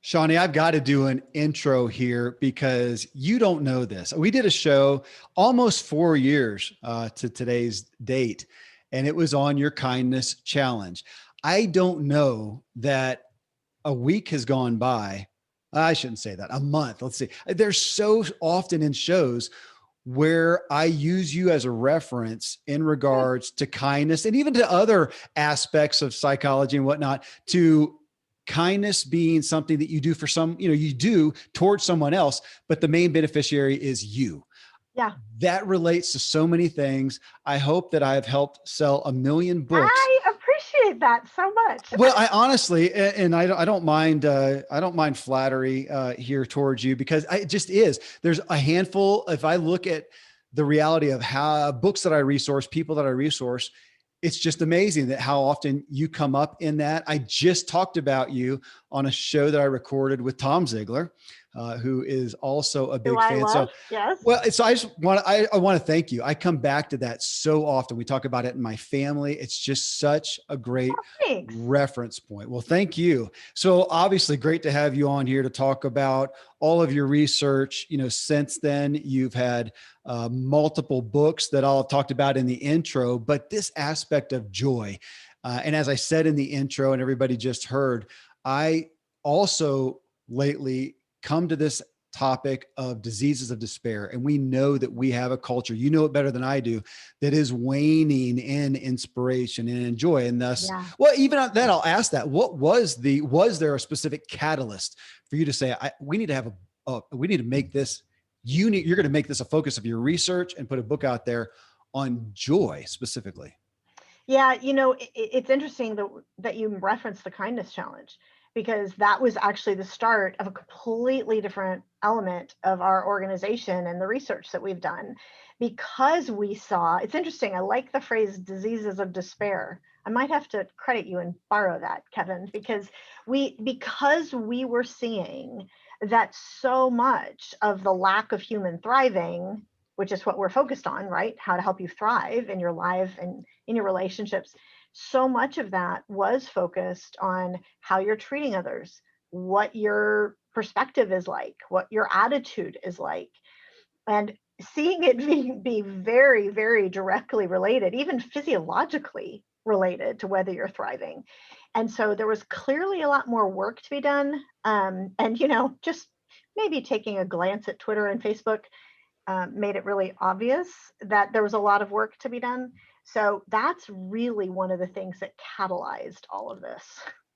Shaunti, I've got to do an intro here because you don't know this. We did a show almost 4 years to today's date, and it was on your kindness challenge. I don't know that a week has gone by. I shouldn't say that. A month. Let's see. There's so often in shows where I use you as a reference in regards to kindness and even to other aspects of psychology and whatnot, to kindness being something that you do for you do towards someone else, but the main beneficiary is you. Yeah. That relates to so many things. I hope that I've helped sell 1 million books. I appreciate that so much. Well, I honestly, and I don't mind, I don't mind flattery here towards you, because it just is. There's a handful. If I look at the reality of how books that I resource, people that I resource, it's just amazing that how often you come up in that. I just talked about you on a show that I recorded with Tom Ziglar, who is also a Who big I fan. love. So, Yes. well, so I want to thank you. I come back to that so often. We talk about it in my family. It's just such a great Thanks. reference point. Well, thank you. So obviously great to have you on here to talk about all of your research. Since then you've had multiple books that I'll talked about in the intro, but this aspect of joy. And as I said in the intro and everybody just heard, I also lately come to this topic of diseases of despair. And we know that we have a culture, you know it better than I do, that is waning in inspiration and in joy. And thus, Yeah. well, even on that, I'll ask that, was there a specific catalyst for you to say, we need to have we need to make this, you're going to make this a focus of your research and put a book out there on joy specifically? Yeah, it's interesting that you referenced the kindness challenge, because that was actually the start of a completely different element of our organization and the research that we've done. Because we saw, it's interesting, I like the phrase diseases of despair. I might have to credit you and borrow that, Kevin, because we were seeing that so much of the lack of human thriving, which is what we're focused on, right? How to help you thrive in your life and in your relationships. So much of that was focused on how you're treating others, what your perspective is like, what your attitude is like, and seeing it be very, very directly related, even physiologically related to whether you're thriving. And so there was clearly a lot more work to be done. And, just maybe taking a glance at Twitter and Facebook made it really obvious that there was a lot of work to be done. So that's really one of the things that catalyzed all of this.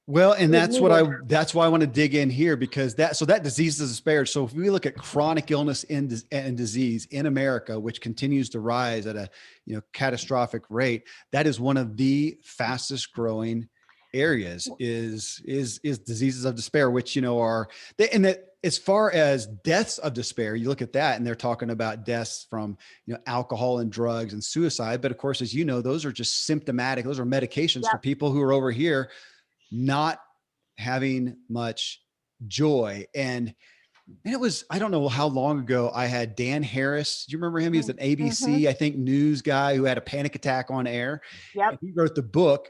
Well, and It was needed. that's why I want to dig in here, because that disease is despair. So if we look at chronic illness and disease in America, which continues to rise at a catastrophic rate, that is one of the fastest growing areas is diseases of despair, which are and that as far as deaths of despair, you look at that and they're talking about deaths from alcohol and drugs and suicide. But of course, as you know, those are just symptomatic. Those are medications for Yep. people who are over here not having much joy. And it was, I don't know how long ago I had Dan Harris. Do you remember him? He was an Mm-hmm. ABC, I think, news guy who had a panic attack on air. And Yep. he wrote the book,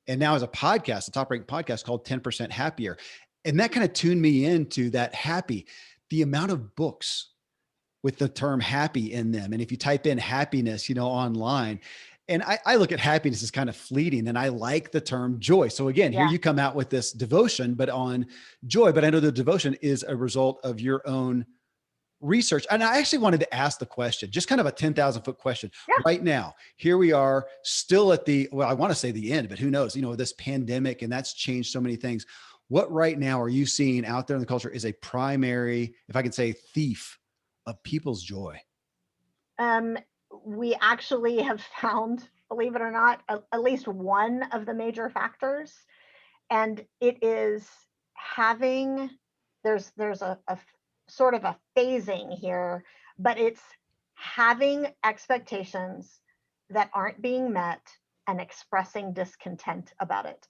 and now has a podcast, a top ranked podcast called 10% Happier. And that kind of tuned me into that happy, the amount of books with the term happy in them. And if you type in happiness, online, and I look at happiness as kind of fleeting, and I like the term joy. So again, here Yeah. you come out with this devotion, but on joy. But I know the devotion is a result of your own research. And I actually wanted to ask the question, just kind of a 10,000 foot question Yeah. right now. Here we are still at I want to say the end, but who knows, this pandemic, and that's changed so many things. What right now are you seeing out there in the culture is a primary, if I can say, thief of people's joy? We actually have found, believe it or not, at least one of the major factors, and it is having, there's a sort of a phasing here, but it's having expectations that aren't being met and expressing discontent about it.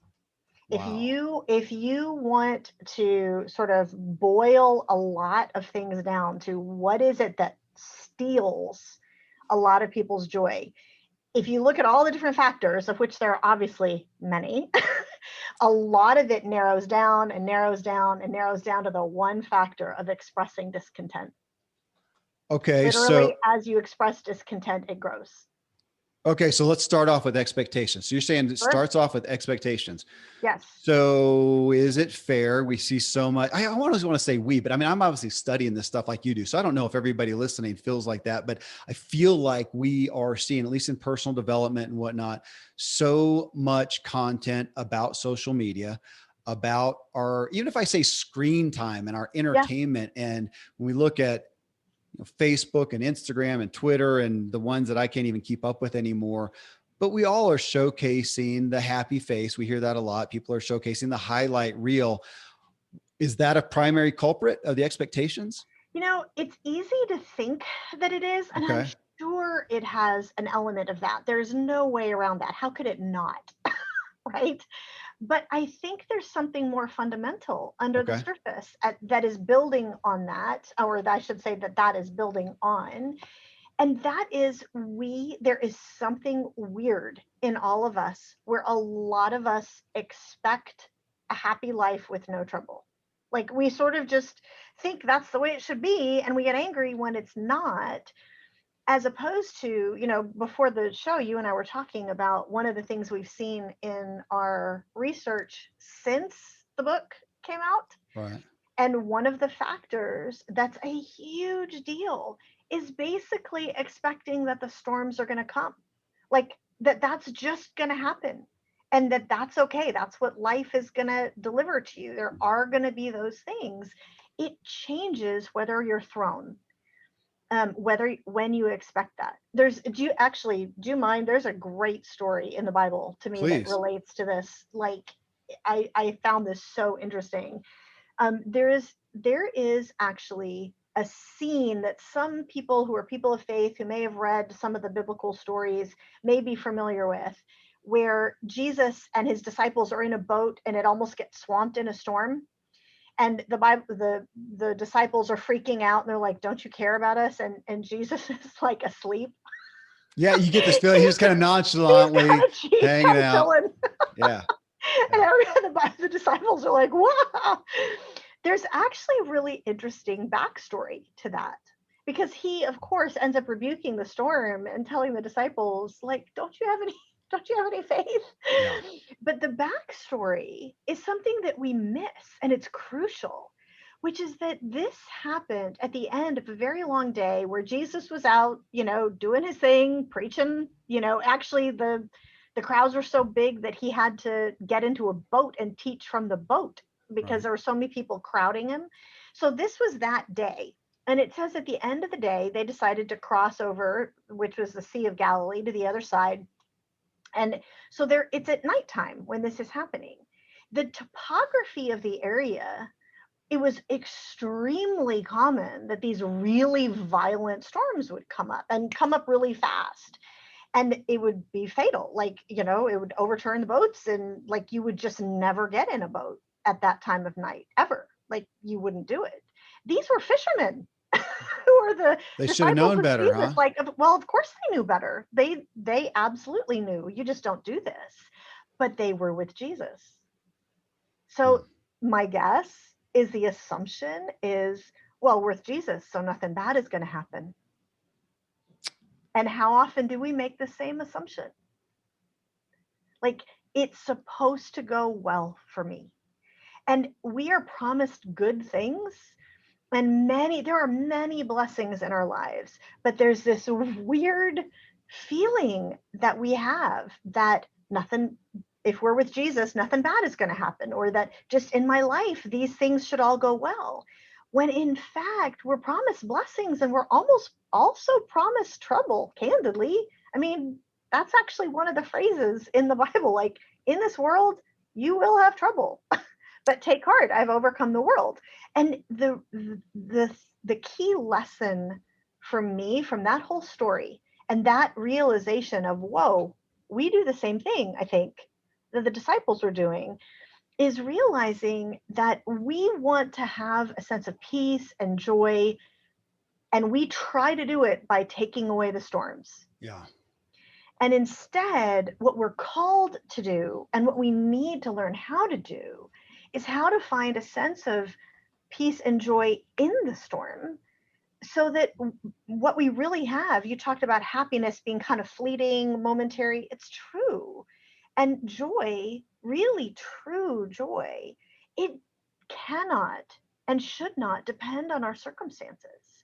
Wow. If you want to sort of boil a lot of things down to what is it that steals a lot of people's joy, if you look at all the different factors, of which there are obviously many, A lot of it narrows down and narrows down and narrows down to the one factor of expressing discontent. Okay. Literally, So, as you express discontent, it grows. okay. So let's start off with expectations. So you're saying it Sure. starts off with expectations. Yes. So is it fair? We see so much. I always want to say we, but I mean, I'm obviously studying this stuff like you do. So I don't know if everybody listening feels like that, but I feel like we are seeing, at least in personal development and whatnot, so much content about social media, about our, even if I say screen time and our Yeah. entertainment. And when we look at Facebook and Instagram and Twitter and the ones that I can't even keep up with anymore. But we all are showcasing the happy face. We hear that a lot. People are showcasing the highlight reel. Is that a primary culprit of the expectations? It's easy to think that it is, and I'm Okay. sure it has an element of that. There's no way around that. How could it not? Right? But I think there's something more fundamental under the Okay. surface that is building on that, or I should say that is building on. And that is there is something weird in all of us where a lot of us expect a happy life with no trouble. Like we sort of just think that's the way it should be, and we get angry when it's not, as opposed to, before the show, you and I were talking about one of the things we've seen in our research since the book came out. Right. And one of the factors that's a huge deal is basically expecting that the storms are going to come. Like that's just going to happen. And that's okay. That's what life is going to deliver to you. There are going to be those things. It changes whether you're thrown, whether when you expect that. Do you mind? There's a great story in the Bible to me that Please. relates to this. Like I found this so interesting. There is actually a scene that some people who are people of faith who may have read some of the biblical stories may be familiar with, where Jesus and his disciples are in a boat and it almost gets swamped in a storm, and the disciples are freaking out and they're like, don't you care about us? And Jesus is like asleep. Yeah. You get this feeling. He's just he's kind of kind nonchalantly of he's hanging kind of out. chilling. Yeah. And Yeah. the disciples are like, wow. There's actually a really interesting backstory to that, because he, of course, ends up rebuking the storm and telling the disciples, like, don't you have any Yeah. faith? But the backstory is something that we miss, and it's crucial, which is that this happened at the end of a very long day where Jesus was out, doing his thing, preaching. Actually, the crowds were so big that he had to get into a boat and teach from the boat because Right. there were so many people crowding him. So this was that day. And it says at the end of the day, they decided to cross over, which was the Sea of Galilee, to the other side. And so it's at nighttime when this is happening. The topography of the area, it was extremely common that these really violent storms would come up and come up really fast, and it would be fatal. Like, it would overturn the boats, and like you would just never get in a boat at that time of night ever. Like you wouldn't do it. These were fishermen who are the They should have disciples known of better, Jesus. huh? Like, well, of course they knew better. They absolutely knew. You just don't do this. But they were with Jesus. Hmm. So my guess is the assumption is, well, we're with Jesus, so nothing bad is going to happen. And how often do we make the same assumption? Like, it's supposed to go well for me. And we are promised good things, and there are many blessings in our lives, but there's this weird feeling that we have that nothing, if we're with Jesus, nothing bad is going to happen, or that just in my life these things should all go well, when in fact we're promised blessings, and we're almost also promised trouble, candidly. I mean, that's actually one of the phrases in the Bible, like, in this world you will have trouble, but take heart, I've overcome the world. And the key lesson for me from that whole story, and that realization of, whoa, we do the same thing, I think, that the disciples were doing, is realizing that we want to have a sense of peace and joy, and we try to do it by taking away the storms. Yeah. And instead, what we're called to do and what we need to learn how to do is how to find a sense of peace and joy in the storm, so that what we really have, you talked about happiness being kind of fleeting, momentary. It's true. And joy, really true joy, it cannot and should not depend on our circumstances.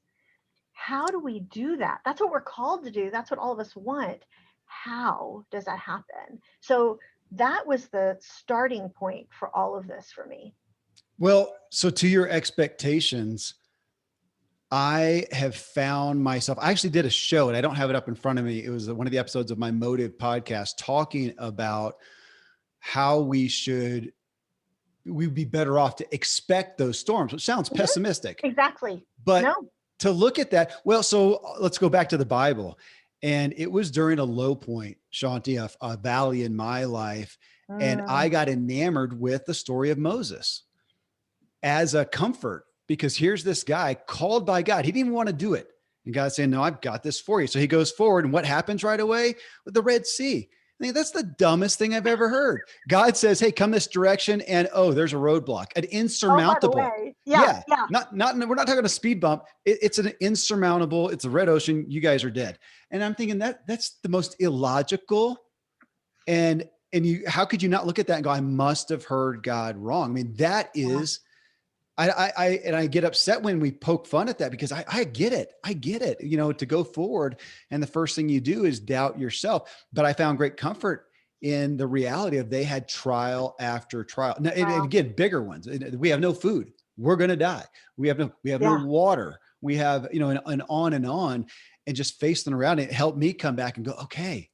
How do we do that? That's what we're called to do. That's what all of us want. How does that happen? So that was the starting point for all of this for me. Well, so to your expectations, I have found myself, I actually did a show and I don't have it up in front of me. It was one of the episodes of my Motive podcast talking about how we'd be better off to expect those storms, which sounds Mhm. pessimistic, Exactly. but No. to look at that, well, so let's go back to the Bible. And it was during a low point, Shaunti, a valley in my life. And I Mm. got enamored with the story of Moses as a comfort, because here's this guy called by God. He didn't even want to do it. And God's saying, no, I've got this for you. So he goes forward. And what happens right away with the Red Sea? I mean, that's the dumbest thing I've ever heard. God says, hey, come this direction. And oh, there's a roadblock, an Oh, by the insurmountable. way, yeah, Yeah. yeah. We're not talking a speed bump. It's an insurmountable, it's a red ocean. You guys are dead. And I'm thinking that's the most illogical. How could you not look at that and go, I must have heard God wrong? I mean, that Yeah. is, I get upset when we poke fun at that, because I get it. I get it, to go forward. And the first thing you do is doubt yourself. But I found great comfort in the reality of they had trial after trial. Now, and Wow. again, bigger ones. We have no food. We're going to die. We have no Yeah. water. We have, and on and on, and just facing around it helped me come back and go, okay,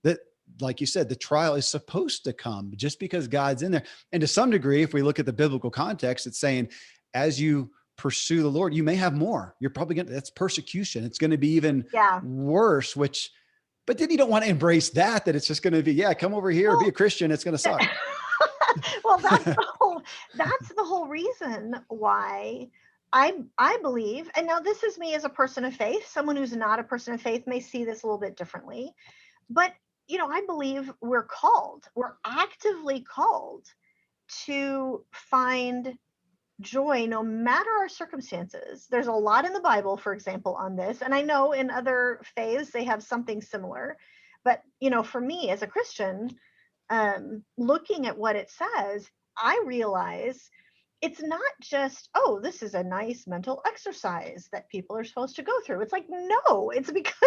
that, like you said, the trial is supposed to come just because God's in there. And to some degree, if we look at the biblical context, it's saying, as you pursue the Lord, you may have more. You're probably that's persecution. It's going to be even Yeah. worse, but then you don't want to embrace that it's just going to be, yeah, come over here, be a Well, Christian. It's going to suck. well, that's the whole reason why I believe, and now this is me as a person of faith. Someone who's not a person of faith may see this a little bit differently, but I believe we're actively called to find joy no matter our circumstances. There's a lot in the Bible, for example, on this, and I know in other faiths they have something similar. But for me as a Christian, looking at what it says, I realize it's not just, oh, this is a nice mental exercise that people are supposed to go through. It's like, no, it's because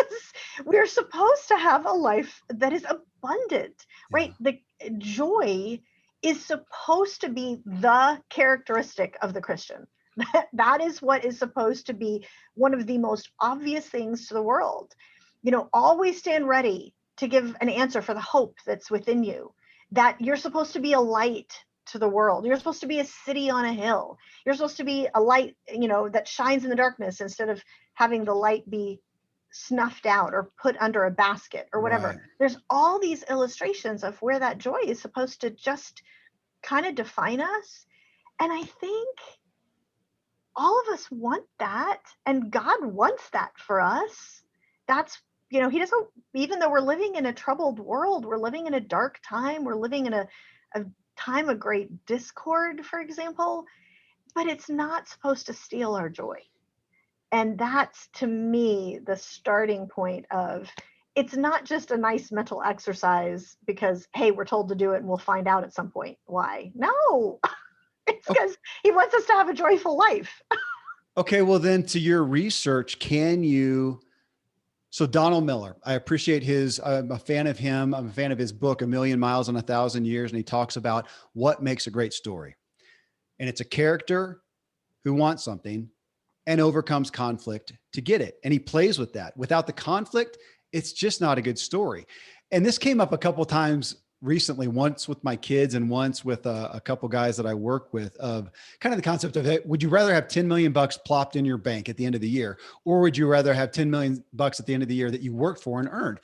we're supposed to have a life that is abundant, Yeah. right? The joy is supposed to be the characteristic of the Christian. That is what is supposed to be one of the most obvious things to the world. Always stand ready to give an answer for the hope that's within you, that you're supposed to be a light to the world. You're supposed to be a city on a hill. You're supposed to be a light, that shines in the darkness, instead of having the light be snuffed out or put under a basket or whatever. Right. There's all these illustrations of where that joy is supposed to just kind of define us. And I think all of us want that, and God wants that for us. That's, he doesn't, even though we're living in a troubled world, we're living in a dark time, we're living in a time of great discord, for example, but it's not supposed to steal our joy. And that's, to me, the starting point of, it's not just a nice mental exercise because, hey, we're told to do it and we'll find out at some point why. No, it's Okay. because he wants us to have a joyful life. Okay. Well, then, to your research, so Donald Miller, I appreciate I'm a fan of him. I'm a fan of his book, A Million Miles in 1,000 Years. And he talks about what makes a great story. And it's a character who wants something and overcomes conflict to get it. And he plays with that. Without the conflict, it's just not a good story. And this came up a couple of times recently, once with my kids and once with a couple guys that I work with, of kind of the concept of it. Would you rather have 10 million bucks plopped in your bank at the end of the year? Or would you rather have 10 million bucks at the end of the year that you worked for and earned?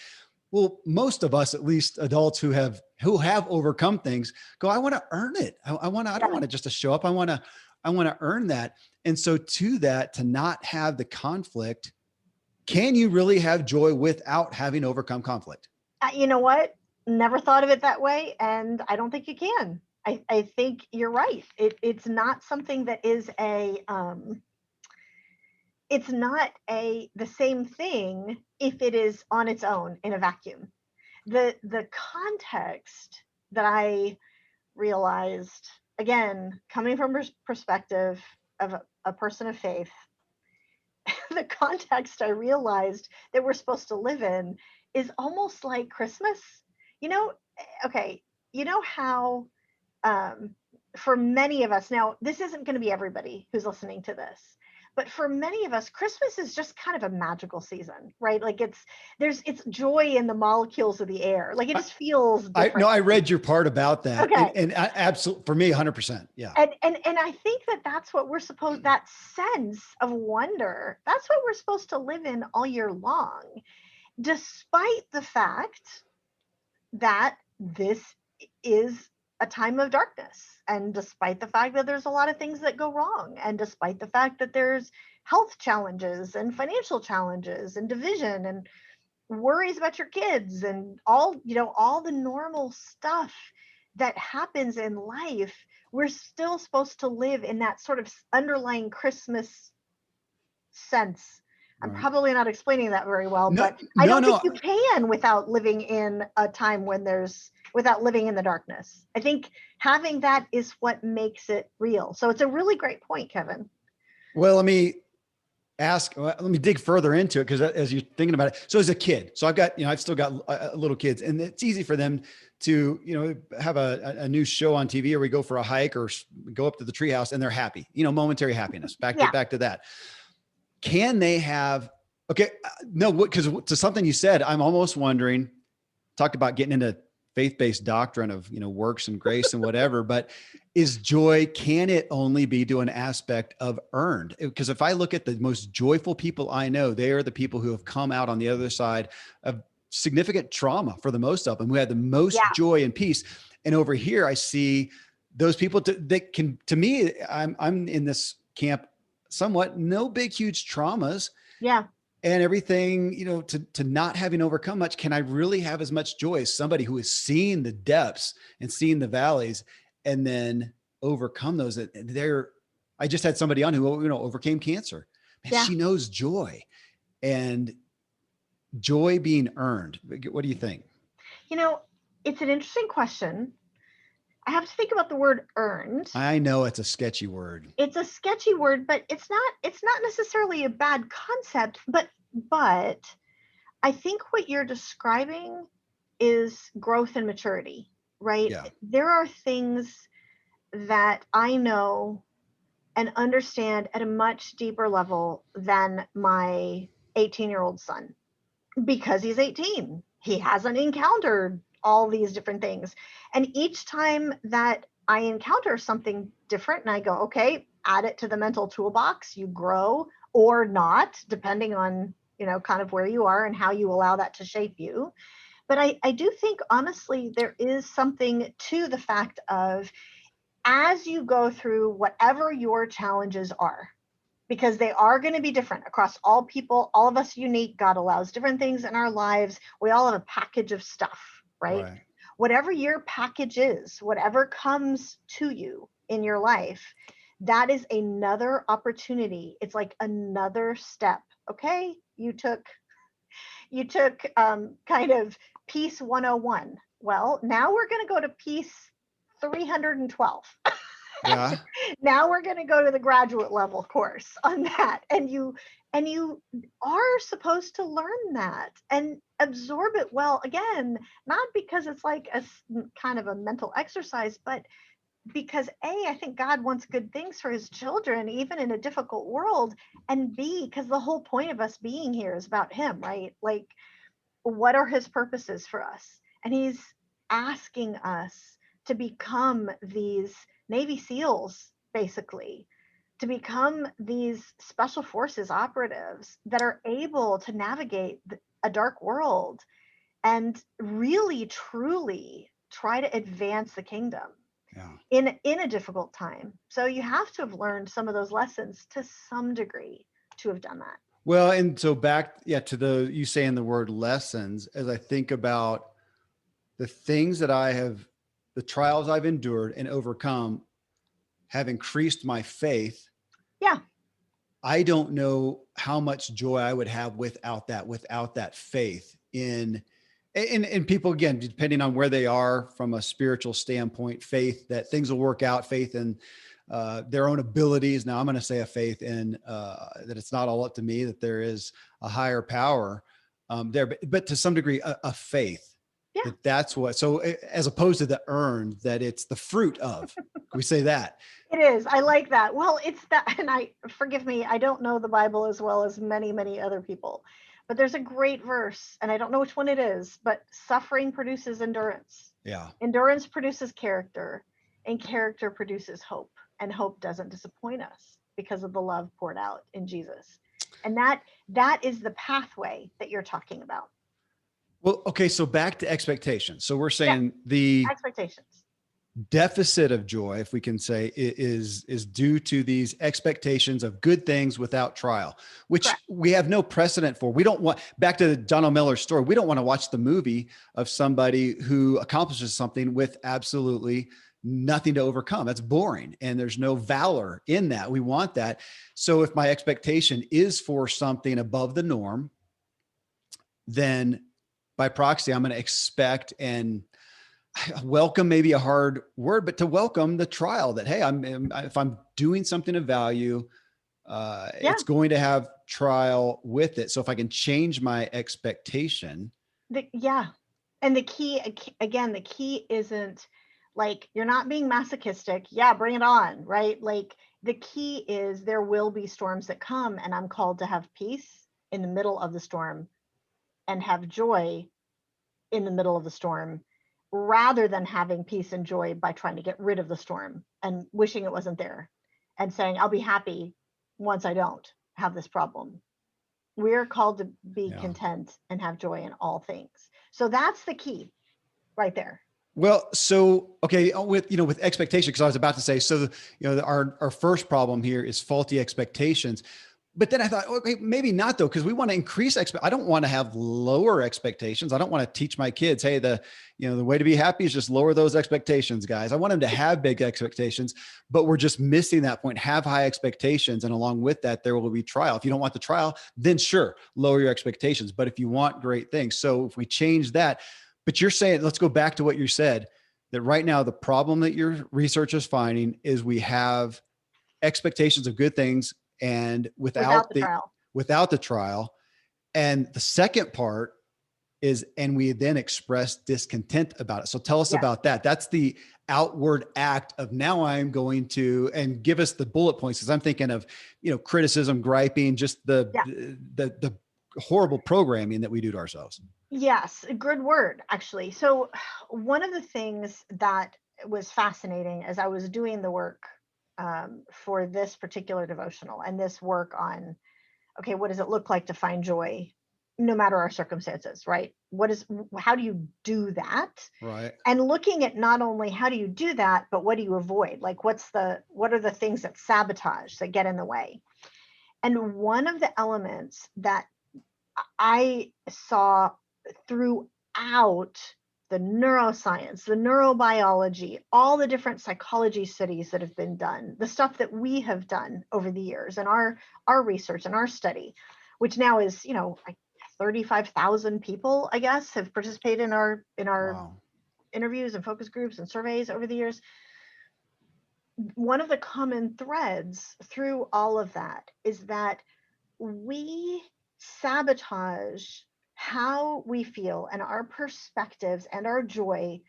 Well, most of us, at least adults who have overcome things, go, I want to earn it. I don't want it just to show up. I want to earn that. And so to that, to not have the conflict, can you really have joy without having overcome conflict? You know what? Never thought of it that way, and I don't think you can. I think you're right. It's not something that is it's not the same thing if it is on its own in a vacuum. The context that I realized, again, coming from perspective of a person of faith, the context I realized that we're supposed to live in is almost like Christmas. You know, okay, you know how um, for many of us, now this isn't going to be everybody who's listening to this, but for many of us, Christmas is just kind of a magical season, right? Like it's joy in the molecules of the air. Like it just feels I no, different. I read your part about that, Okay. and absolutely for me, 100%. Yeah, And I think that that's what we're supposed, that sense of wonder, that's what we're supposed to live in all year long, despite the fact that this is a time of darkness, and despite the fact that there's a lot of things that go wrong, and despite the fact that there's health challenges and financial challenges and division and worries about your kids and all, all the normal stuff that happens in life, we're still supposed to live in that sort of underlying Christmas sense. I'm right. probably not explaining that very well, No, but I no, don't think no. you can without living in a time when without living in the darkness. I think having that is what makes it real. So it's a really great point, Kevin. Well, let me dig further into it, because as you're thinking about it, so as a kid, so I've still got little kids, and it's easy for them to, have a new show on TV, or we go for a hike or go up to the treehouse, and they're happy, momentary happiness. Yeah. Back to that. Can they have? Okay, no, because to something you said, I'm almost wondering. Talked about getting into faith-based doctrine of works and grace and whatever, but is joy, can it only be to an aspect of earned? Because if I look at the most joyful people I know, they are the people who have come out on the other side of significant trauma, for the most of them, who had the most Yeah. joy and peace. And over here I see those people that can, to me, I'm in this camp somewhat, no big huge traumas Yeah. and everything, to not having overcome much. Can I really have as much joy as somebody who has seen the depths and seen the valleys and then overcome those? And I just had somebody on who, overcame cancer. Man, Yeah. she knows joy, and joy being earned. What do you think? You know, it's an interesting question. I have to think about the word earned. I know it's a sketchy word. It's a sketchy word, but it's not necessarily a bad concept, but I think what you're describing is growth and maturity, right? Yeah. There are things that I know and understand at a much deeper level than my 18-year-old son, because he's 18. He hasn't encountered all these different things. And each time that I encounter something different and I go, okay, add it to the mental toolbox, you grow or not, depending on, kind of where you are and how you allow that to shape you. But I do think, honestly, there is something to the fact of, as you go through whatever your challenges are, because they are going to be different across all people, all of us unique. God allows different things in our lives. We all have a package of stuff, right? Right. Whatever your package is, whatever comes to you in your life, that is another opportunity. It's like another step. Okay, you took kind of piece 101. Well, now we're going to go to piece 312. Yeah. Now we're going to go to the graduate level course on that, and you are supposed to learn that and absorb it well, again, not because it's like a kind of a mental exercise, but because I think God wants good things for his children even in a difficult world, and B, because the whole point of us being here is about him, right? Like, what are his purposes for us? And he's asking us to become these Navy SEALs, basically, to become these special forces operatives that are able to navigate a dark world and really, truly try to advance the kingdom Yeah. in a difficult time. So you have to have learned some of those lessons to some degree to have done that. Well, and so back, yeah, to you saying the word lessons, as I think about the things that the trials I've endured and overcome have increased my faith. Yeah. I don't know how much joy I would have without that faith in people, again, depending on where they are from a spiritual standpoint, faith that things will work out, faith in their own abilities. Now I'm going to say a faith in that it's not all up to me, that there is a higher power there, but to some degree, a faith Yeah. that's what, so as opposed to the earned, that it's the fruit of, can we say that? It is. I like that. Well, it's that, and forgive me, I don't know the Bible as well as many, many other people, but there's a great verse, and I don't know which one it is, but suffering produces endurance. Yeah. Endurance produces character, and character produces hope, and hope doesn't disappoint us because of the love poured out in Jesus. And that is the pathway that you're talking about. Well, okay. So back to expectations. So we're Yeah, saying the expectations. deficit of joy, if we can say, is due to these expectations of good things without trial, which Correct. we have no precedent for. We don't want, back to Donald Miller's story, we don't want to watch the movie of somebody who accomplishes something with absolutely nothing to overcome. That's boring, and there's no valor in that. We want that. So if my expectation is for something above the norm, then by proxy, I'm going to expect and welcome, maybe a hard word, but to welcome the trial that, hey, if I'm doing something of value, Yeah. it's going to have trial with it. So if I can change my expectation. Yeah. And the key, again, the key isn't like, you're not being masochistic. Yeah, bring it on, right? Like, the key is there will be storms that come, and I'm called to have peace in the middle of the storm and have joy in the middle of the storm, rather than having peace and joy by trying to get rid of the storm and wishing it wasn't there and saying, I'll be happy once I don't have this problem. We're called to be content and have joy in all things. So that's the key right there. Well, so, okay, with expectation, because I was about to say, so, our first problem here is faulty expectations. But then I thought, okay, maybe not though, because we want to increase I don't want to have lower expectations. I don't want to teach my kids, hey, the way to be happy is just lower those expectations, guys. I want them to have big expectations, but we're just missing that point. Have high expectations, and along with that, there will be trial. If you don't want the trial, then sure, lower your expectations. But if you want great things, so if we change that, but you're saying, let's go back to what you said, that right now the problem that your research is finding is we have expectations of good things, and Without the trial. without the trial. And the second part is, and we then express discontent about it. So tell us about that. That's the outward act of, now I'm going to, and give us the bullet points, because I'm thinking of, criticism, griping, just the horrible programming that we do to ourselves. Yes, a good word, actually. So one of the things that was fascinating as I was doing the work for this particular devotional and this work on, okay, what does it look like to find joy no matter our circumstances, right? How do you do that? Right. And looking at not only how do you do that, but what do you avoid? Like, what are the things that sabotage, that get in the way? And one of the elements that I saw throughout the neuroscience, the neurobiology, all the different psychology studies that have been done, the stuff that we have done over the years, and our research and our study, which now is, like 35,000 people, I guess, have participated in our Wow. interviews and focus groups and surveys over the years. One of the common threads through all of that is that we sabotage how we feel and our perspectives and our joy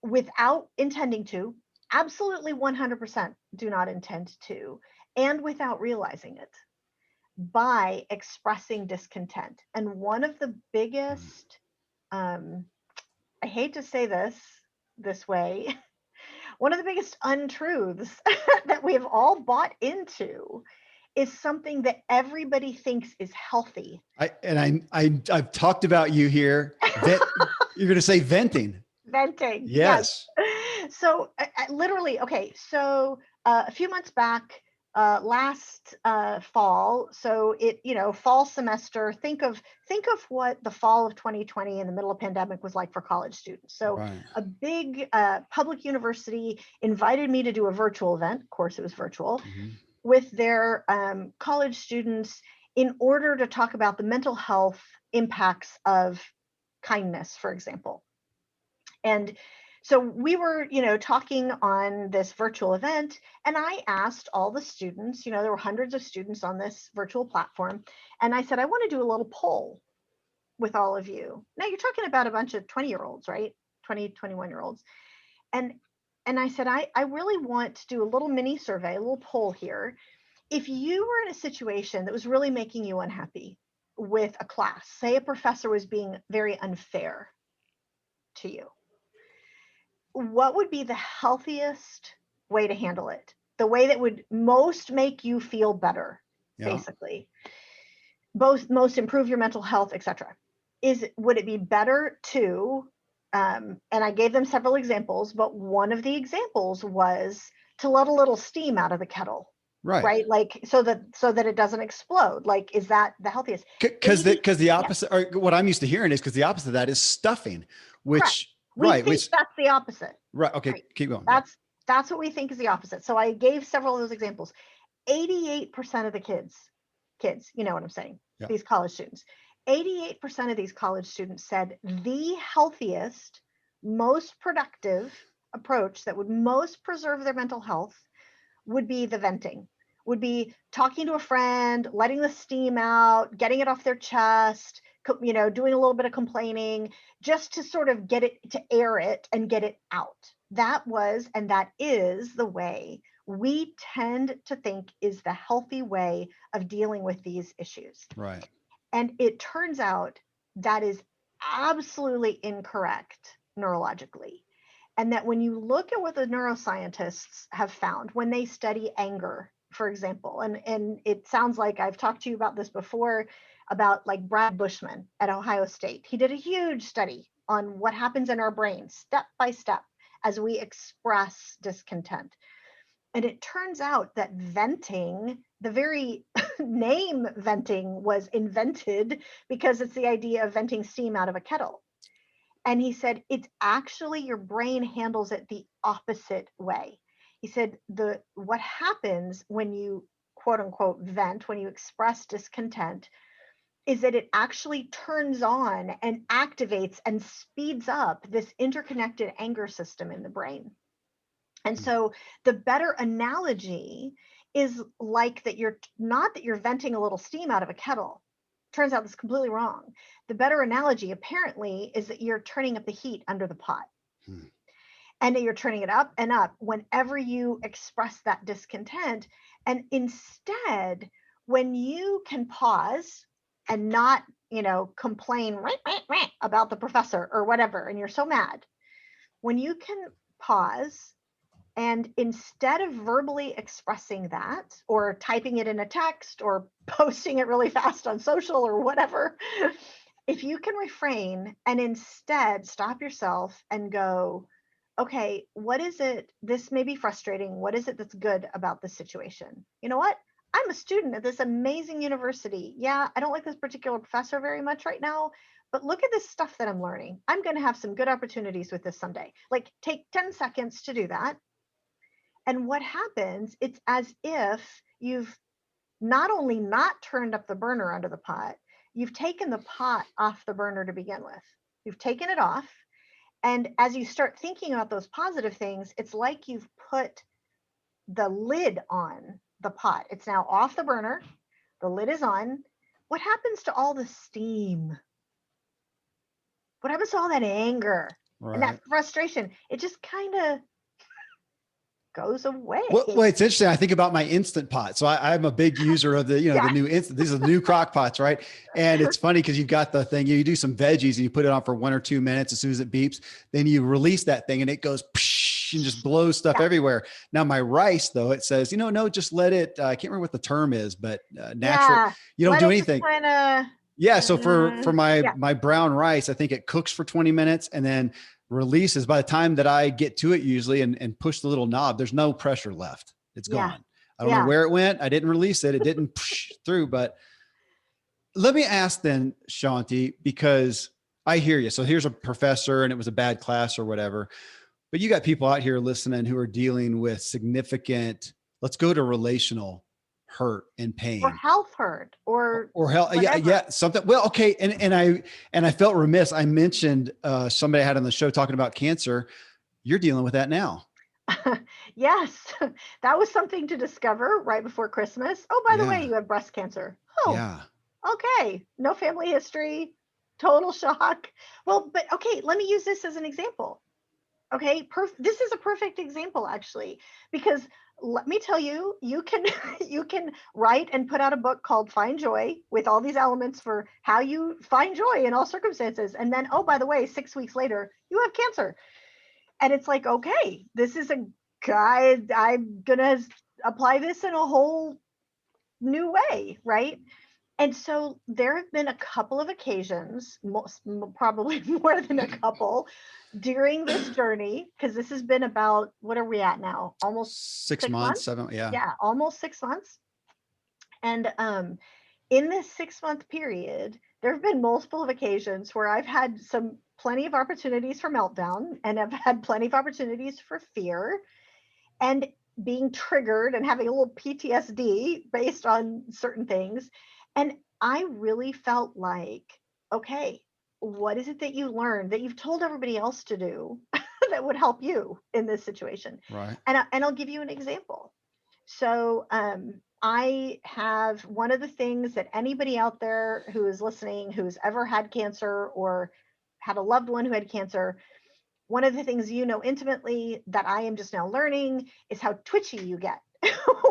without intending to, absolutely 100% do not intend to, and without realizing it, by expressing discontent. And one of the biggest, I hate to say this way, one of the biggest untruths that we have all bought into is something that everybody thinks is healthy. I've talked about you here. You're going to say venting. Venting. Yes. So literally, okay. So a few months back, last fall. So it, fall semester, think of what the fall of 2020 in the middle of pandemic was like for college students. So Right. a big public university invited me to do a virtual event. Of course, it was virtual Mhm. with their college students in order to talk about the mental health impacts of kindness, for example. And so we were, talking on this virtual event, and I asked all the students, there were hundreds of students on this virtual platform, and I said, I want to do a little poll with all of you. Now you're talking about a bunch of 20-year-olds, right? 20, 21-year-olds. And I said, I really want to do a little mini survey, a little poll here. If you were in a situation that was really making you unhappy with a class, say a professor was being very unfair to you, what would be the healthiest way to handle it? The way that would most make you feel better, Yeah. basically. Both most improve your mental health, etc. Would it be better to and I gave them several examples, but one of the examples was to let a little steam out of the kettle, Right. right? Like so that it doesn't explode. Like, is that the healthiest? Because 80, the yeah, opposite, or what I'm used to hearing is because the opposite of that is stuffing, correct. which, We right, think which, that's the opposite. right. Okay. Right. Keep going. Yeah. That's what we think is the opposite. So I gave several of those examples. 88% of the kids, you know what I'm saying, Yeah. these college students, 88% of these college students said the healthiest, most productive approach that would most preserve their mental health would be the venting, would be talking to a friend, letting the steam out, getting it off their chest, doing a little bit of complaining, just to sort of get it, to air it and get it out. That was, and that is the way we tend to think is the healthy way of dealing with these issues. Right. And it turns out that is absolutely incorrect neurologically. And that when you look at what the neuroscientists have found when they study anger, for example, and it sounds like I've talked to you about this before, about like Brad Bushman at Ohio State. He did a huge study on what happens in our brain step by step as we express discontent. And it turns out that venting, the very name venting was invented because it's the idea of venting steam out of a kettle. And he said, it's actually your brain handles it the opposite way. He said, what happens when you quote unquote vent, when you express discontent, is that it actually turns on and activates and speeds up this interconnected anger system in the brain. And Hmm. so the better analogy is like that you're not that you're venting a little steam out of a kettle. Turns out that's completely wrong. The better analogy apparently is that you're turning up the heat under the pot, Hmm. and that you're turning it up and up whenever you express that discontent. And instead, when you can pause and not, complain about the professor or whatever, and you're so mad, when you can pause and instead of verbally expressing that or typing it in a text or posting it really fast on social or whatever, if you can refrain and instead stop yourself and go, okay, what is it? This may be frustrating. What is it that's good about this situation? You know what? I'm a student at this amazing university. Yeah, I don't like this particular professor very much right now, but look at this stuff that I'm learning. I'm going to have some good opportunities with this someday. Like, take 10 seconds to do that. And what happens, it's as if you've not only not turned up the burner under the pot, you've taken the pot off the burner to begin with. You've taken it off. And as you start thinking about those positive things, it's like you've put the lid on the pot. It's now off the burner. The lid is on. What happens to all the steam? What happens to all that anger and that Right. frustration? It just kind of goes Well, away. it's interesting. I think about my Instant Pot. So I'm a big user of the, the Yeah. new instant. These are the new crock pots, right? And it's funny because you've got the thing. You do some veggies and you put it on for 1 or 2 minutes. As soon as it beeps, then you release that thing and it goes psh, and just blows stuff Yeah. everywhere. Now my rice, though, it says, no, just let it. I can't remember what the term is, but natural. Yeah. You don't Let do it just anything. kind of, Yeah. So for my yeah, brown rice, I think it cooks for 20 minutes and then releases. By the time that I get to it usually and push the little knob, there's no pressure left. It's yeah. gone. I don't know Yeah. where it went. I didn't release it. It didn't push through. But let me ask then, Shaunti, because I hear you. So here's a professor and it was a bad class or whatever, but you got people out here listening who are dealing with significant, let's go to relational hurt and Or pain health hurt or or hell. Yeah. whatever. Yeah. Something. Well, okay. And I felt remiss. I mentioned somebody I had on the show talking about cancer. You're dealing with that now. Yes, that was something to discover right before Christmas. Oh, by the way, Yeah. you have breast cancer. Oh, Yeah. okay. No family history. Total shock. Well, but okay, let me use this as an example. Okay, this is a perfect example actually, because let me tell you, you can you can write and put out a book called Find Joy with all these elements for how you find joy in all circumstances. And then, oh, by the way, 6 weeks later, you have cancer. And it's like, okay, this is a guy, I'm gonna apply this in a whole new way, right? And so there have been a couple of occasions, probably more than a couple, during this journey, because this has been about, what are we at now? Almost 6 months, 6 months? 7. Yeah. Yeah, almost 6 months. And in this 6 month period, there have been multiple occasions where I've had plenty of opportunities for meltdown, and I've had plenty of opportunities for fear and being triggered and having a little PTSD based on certain things. And I really felt like, okay, what is it that you learned that you've told everybody else to do that would help you in this situation? Right. And I'll give you an example. So I have one of the things that anybody out there who is listening, who's ever had cancer or had a loved one who had cancer, one of the things you know intimately that I am just now learning is how twitchy you get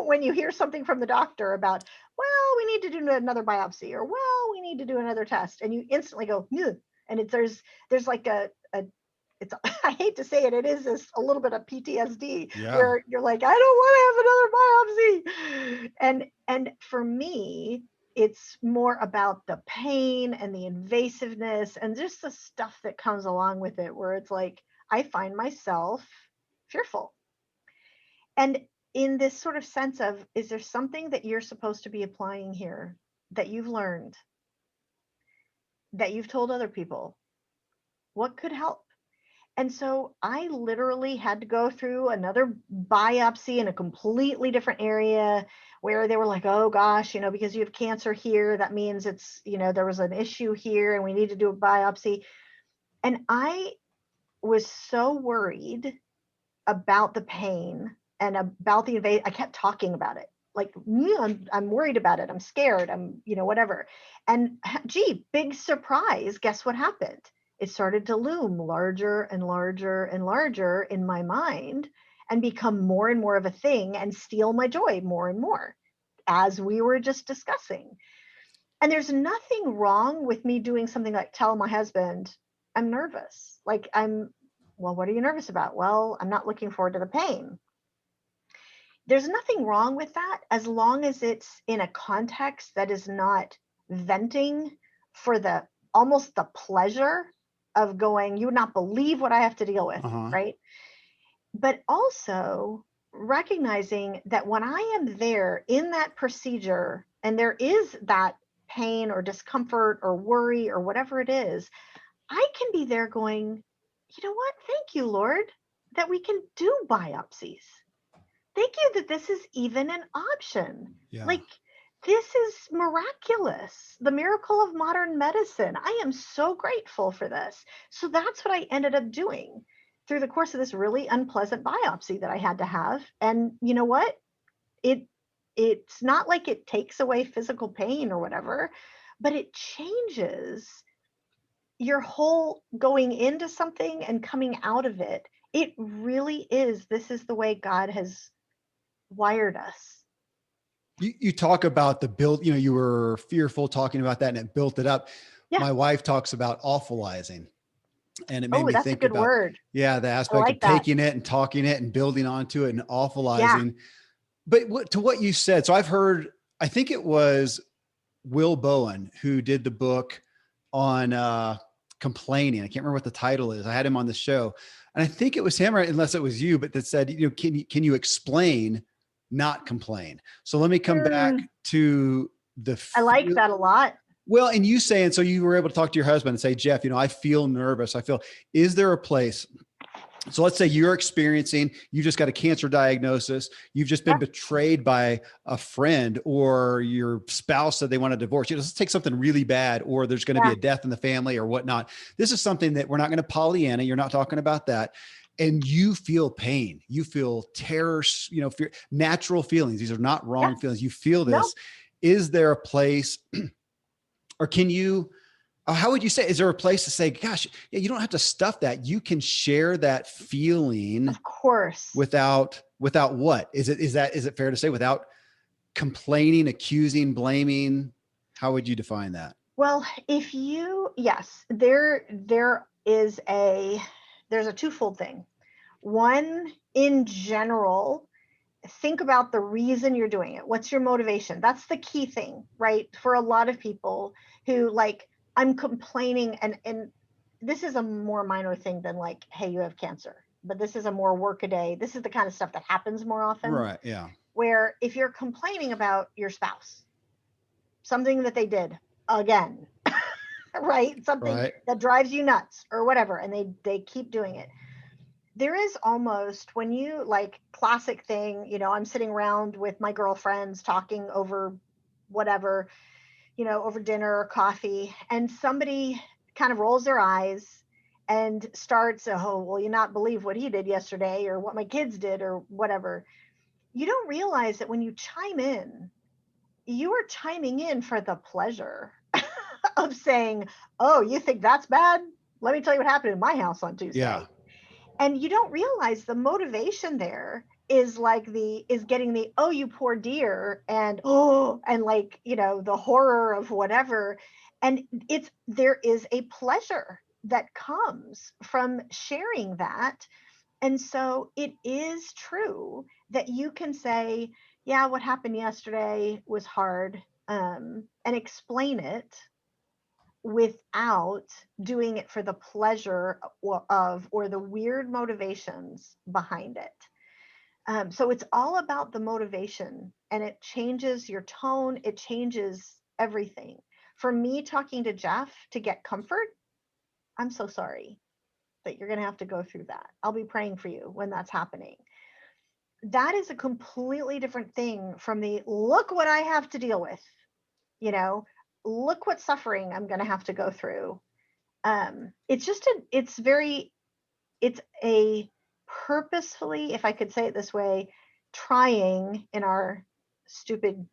when you hear something from the doctor about, well, we need to do another biopsy, or well, we need to do another test, and you instantly go, ugh. And there's like a it's I hate to say it, it is this a little bit of PTSD Yeah. where you're like, I don't want to have another biopsy. And for me, it's more about the pain and the invasiveness and just the stuff that comes along with it, where it's like I find myself fearful. And in this sort of sense of, is there something that you're supposed to be applying here that you've learned, that you've told other people? What could help? And so I literally had to go through another biopsy in a completely different area where they were like, oh gosh, because you have cancer here, that means it's, there was an issue here and we need to do a biopsy. And I was so worried about the pain and about the invade. I kept talking about it. Like, I'm worried about it. I'm scared. I'm, whatever. And gee, big surprise. Guess what happened? It started to loom larger and larger and larger in my mind and become more and more of a thing and steal my joy more and more, as we were just discussing. And there's nothing wrong with me doing something like tell my husband, I'm nervous. Like, well, what are you nervous about? Well, I'm not looking forward to the pain. There's nothing wrong with that as long as it's in a context that is not venting for the almost the pleasure of going, you would not believe what I have to deal with, Uh-huh. right? But also recognizing that when I am there in that procedure and there is that pain or discomfort or worry or whatever it is, I can be there going, you know what? Thank you, Lord, that we can do biopsies. Thank you that this is even an option. Yeah. Like, this is miraculous. The miracle of modern medicine. I am so grateful for this. So that's what I ended up doing through the course of this really unpleasant biopsy that I had to have. And you know what? It it's not like it takes away physical pain or whatever, but it changes your whole going into something and coming out of it. It really is. This is the way God has wired us. You talk about the build, you were fearful talking about that and it built it up. Yeah. My wife talks about awfulizing, and it made Oh, me that's a think good about, word. yeah, the I aspect of like that. taking it and talking it and building onto it and Yeah. awfulizing. But to what you said, so I've heard, I think it was Will Bowen who did the book on complaining. I can't remember what the title is. I had him on the show, and I think it was him, or unless it was you, but that said, can you explain not complain. So let me come back Mm, to the I like feel. that a lot. Well, and you saying, so you were able to talk to your husband and say, Jeff, I feel nervous. Is there a place? So let's say you just got a cancer diagnosis. You've just been Yeah, betrayed by a friend, or your spouse said they want a divorce. Let's take something really bad, or there's going to be yeah, a death in the family or whatnot. This is something that we're not going to Pollyanna. You're not talking about that. And you feel pain, you feel terror, fear, natural feelings. These are not yeah. wrong feelings. You feel No, this. Is there a place, or can you, how would you say, is there a place to say, gosh, yeah, you don't have to stuff that. You can share that feeling of course. without what is it fair to say, without complaining, accusing, blaming? How would you define that? Well, yes, there's a twofold thing. One, in general, think about the reason you're doing it. What's your motivation? That's the key thing, right? For a lot of people who like, I'm complaining, and this is a more minor thing than like, hey, you have cancer, but this is a more workaday. This is the kind of stuff that happens more often, Right. Yeah. where if you're complaining about your spouse, something that they did again, right? Something Right. that drives you nuts or whatever, and they keep doing it. There is almost, when you like, classic thing, I'm sitting around with my girlfriends talking over whatever, over dinner or coffee, and somebody kind of rolls their eyes and starts, oh, well, you not believe what he did yesterday or what my kids did or whatever. You don't realize that when you chime in, you are chiming in for the pleasure of saying, oh, you think that's bad? Let me tell you what happened in my house on Yeah. Tuesday. And you don't realize the motivation there is like is getting the, oh, you poor dear, and oh, and like, the horror of whatever. And there is a pleasure that comes from sharing that. And so it is true that you can say, yeah, what happened yesterday was hard, and explain it without doing it for the pleasure or the weird motivations behind it. So it's all about the motivation, and it changes your tone, it changes everything. For me, talking to Jeff to get comfort, I'm so sorry that you're going to have to go through that. I'll be praying for you when that's happening. That is a completely different thing from the, look what I have to deal with, you know, look what suffering I'm going to have to go through. It's just it's a purposefully, if I could say it this way, trying in our stupid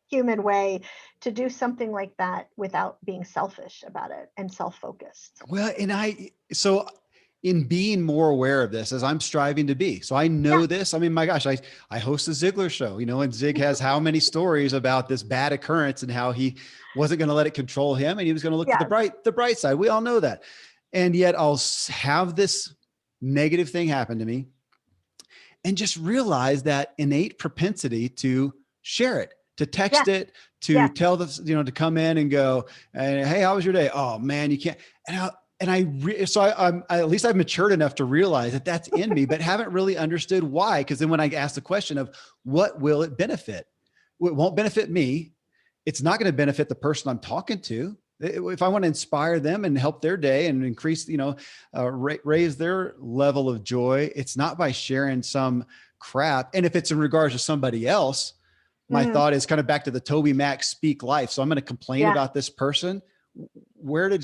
human way to do something like that without being selfish about it and self-focused. Well, so in being more aware of this, as I'm striving to be, so I know this. I mean, my gosh, I host a Ziglar show, and Zig has how many stories about this bad occurrence and how he wasn't going to let it control him, and he was going to look to Yes. the bright side. We all know that. And yet I'll have this negative thing happen to me and just realize that innate propensity to share it, to Yeah. text it, to Yeah. tell to come in and go, hey, how was your day? Oh man, you can't. At least I've matured enough to realize that that's in me, but haven't really understood why. Because then when I ask the question of what will it benefit, it won't benefit me. It's not going to benefit the person I'm talking to. If I want to inspire them and help their day and increase, raise their level of joy, it's not by sharing some crap. And if it's in regards to somebody else, my Mhm. thought is kind of back to the Toby Mac speak life. So I'm going to complain Yeah. about this person. What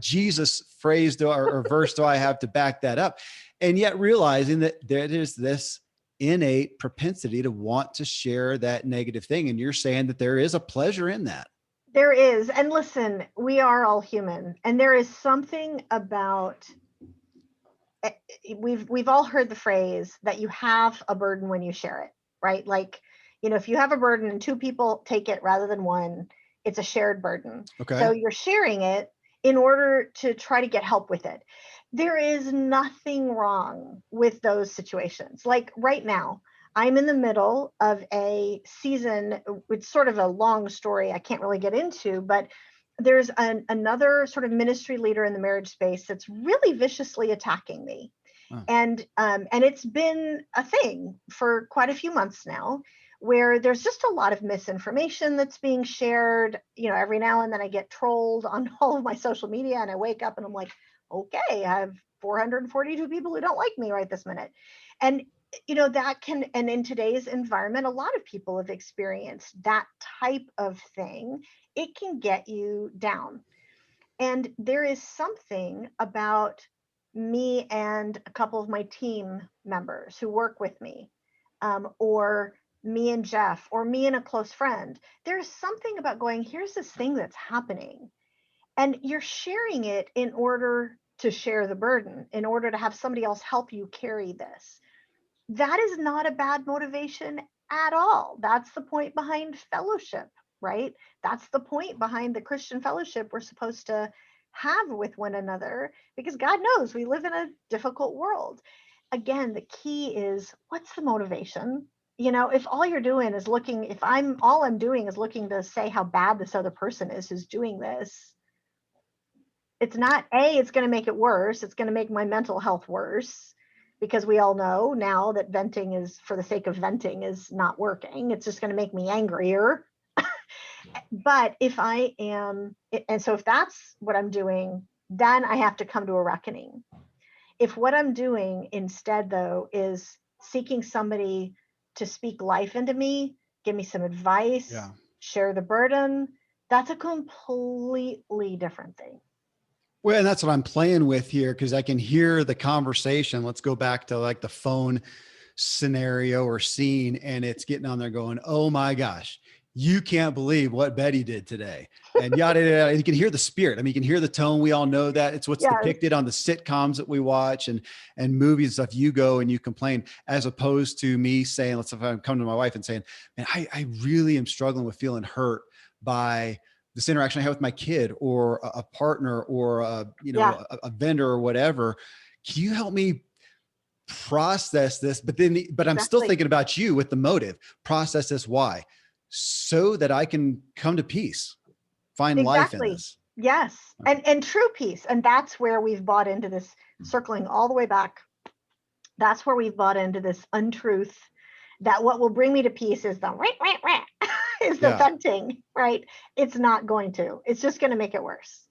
Jesus phrase or verse do I have to back that up? And yet realizing that there is this innate propensity to want to share that negative thing. And you're saying that there is a pleasure in that. There is. And listen, we are all human, and there is something about, eh, we've all heard the phrase that you have a burden when you share it, right? Like, if you have a burden and two people take it rather than one, it's a shared burden. So Okay. you're sharing it in order to try to get help with it. There is nothing wrong with those situations. Like right now, I'm in the middle of a season. It's sort of a long story I can't really get into, but there's another sort of ministry leader in the marriage space that's really viciously attacking me. Oh, And it's been a thing for quite a few months now, where there's just a lot of misinformation that's being shared. Every now and then I get trolled on all of my social media, and I wake up and I'm like, okay, I have 442 people who don't like me right this minute. And and in today's environment, a lot of people have experienced that type of thing. It can get you down. And there is something about me and a couple of my team members who work with me, or me and Jeff, or me and a close friend. There's something about going, here's this thing that's happening, and you're sharing it in order to share the burden, in order to have somebody else help you carry this. That is not a bad motivation at all. That's the point behind fellowship, right? That's the point behind the Christian fellowship we're supposed to have with one another, because God knows we live in a difficult world. Again, the key is, what's the motivation? If all you're doing is looking, if I'm all I'm doing is looking to say how bad this other person is who's doing this, it's not it's going to make it worse. It's going to make my mental health worse, because we all know now that venting is, for the sake of venting, is not working. It's just going to make me angrier. But if I am, and so if that's what I'm doing, then I have to come to a reckoning. If what I'm doing instead, though, is seeking somebody to speak life into me, give me some advice, yeah. share the burden, that's a completely different thing. Well, and that's what I'm playing with here, because I can hear the conversation. Let's go back to like the phone scenario or scene, and it's getting on there going, oh my gosh, you can't believe what Betty did today. And yada, yada, yada. You can hear the spirit. I mean, you can hear the tone. We all know that. It's what's Yes, depicted on the sitcoms that we watch and movies and stuff. You go and you complain, as opposed to me saying, let's say if I'm coming to my wife and saying, man, I really am struggling with feeling hurt by this interaction I have with my kid, or a partner, or yeah, a vendor or whatever. Can you help me process this? But I'm still exactly. thinking about you with the motive. Process this. Why? So that I can come to peace, find life in Exactly. this. Yes. And true peace. And that's where we've bought into this, circling all the way back. That's where we've bought into this untruth that what will bring me to peace is the is the Yeah. venting, right? It's not going to. It's just going to make it worse.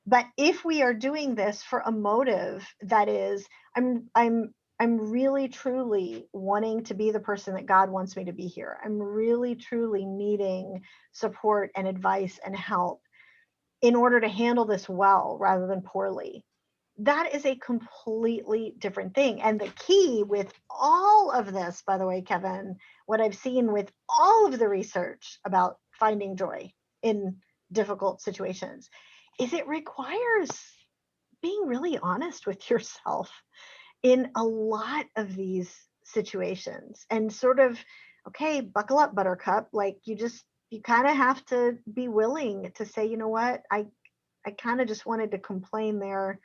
But if we are doing this for a motive that is, I'm really truly wanting to be the person that God wants me to be here. I'm really truly needing support and advice and help in order to handle this well rather than poorly. That is a completely different thing. And the key with all of this, by the way, Kevin, what I've seen with all of the research about finding joy in difficult situations, is it requires being really honest with yourself in a lot of these situations, and sort of, okay, buckle up, buttercup. Like, you kind of have to be willing to say, you know what, I kind of just wanted to complain there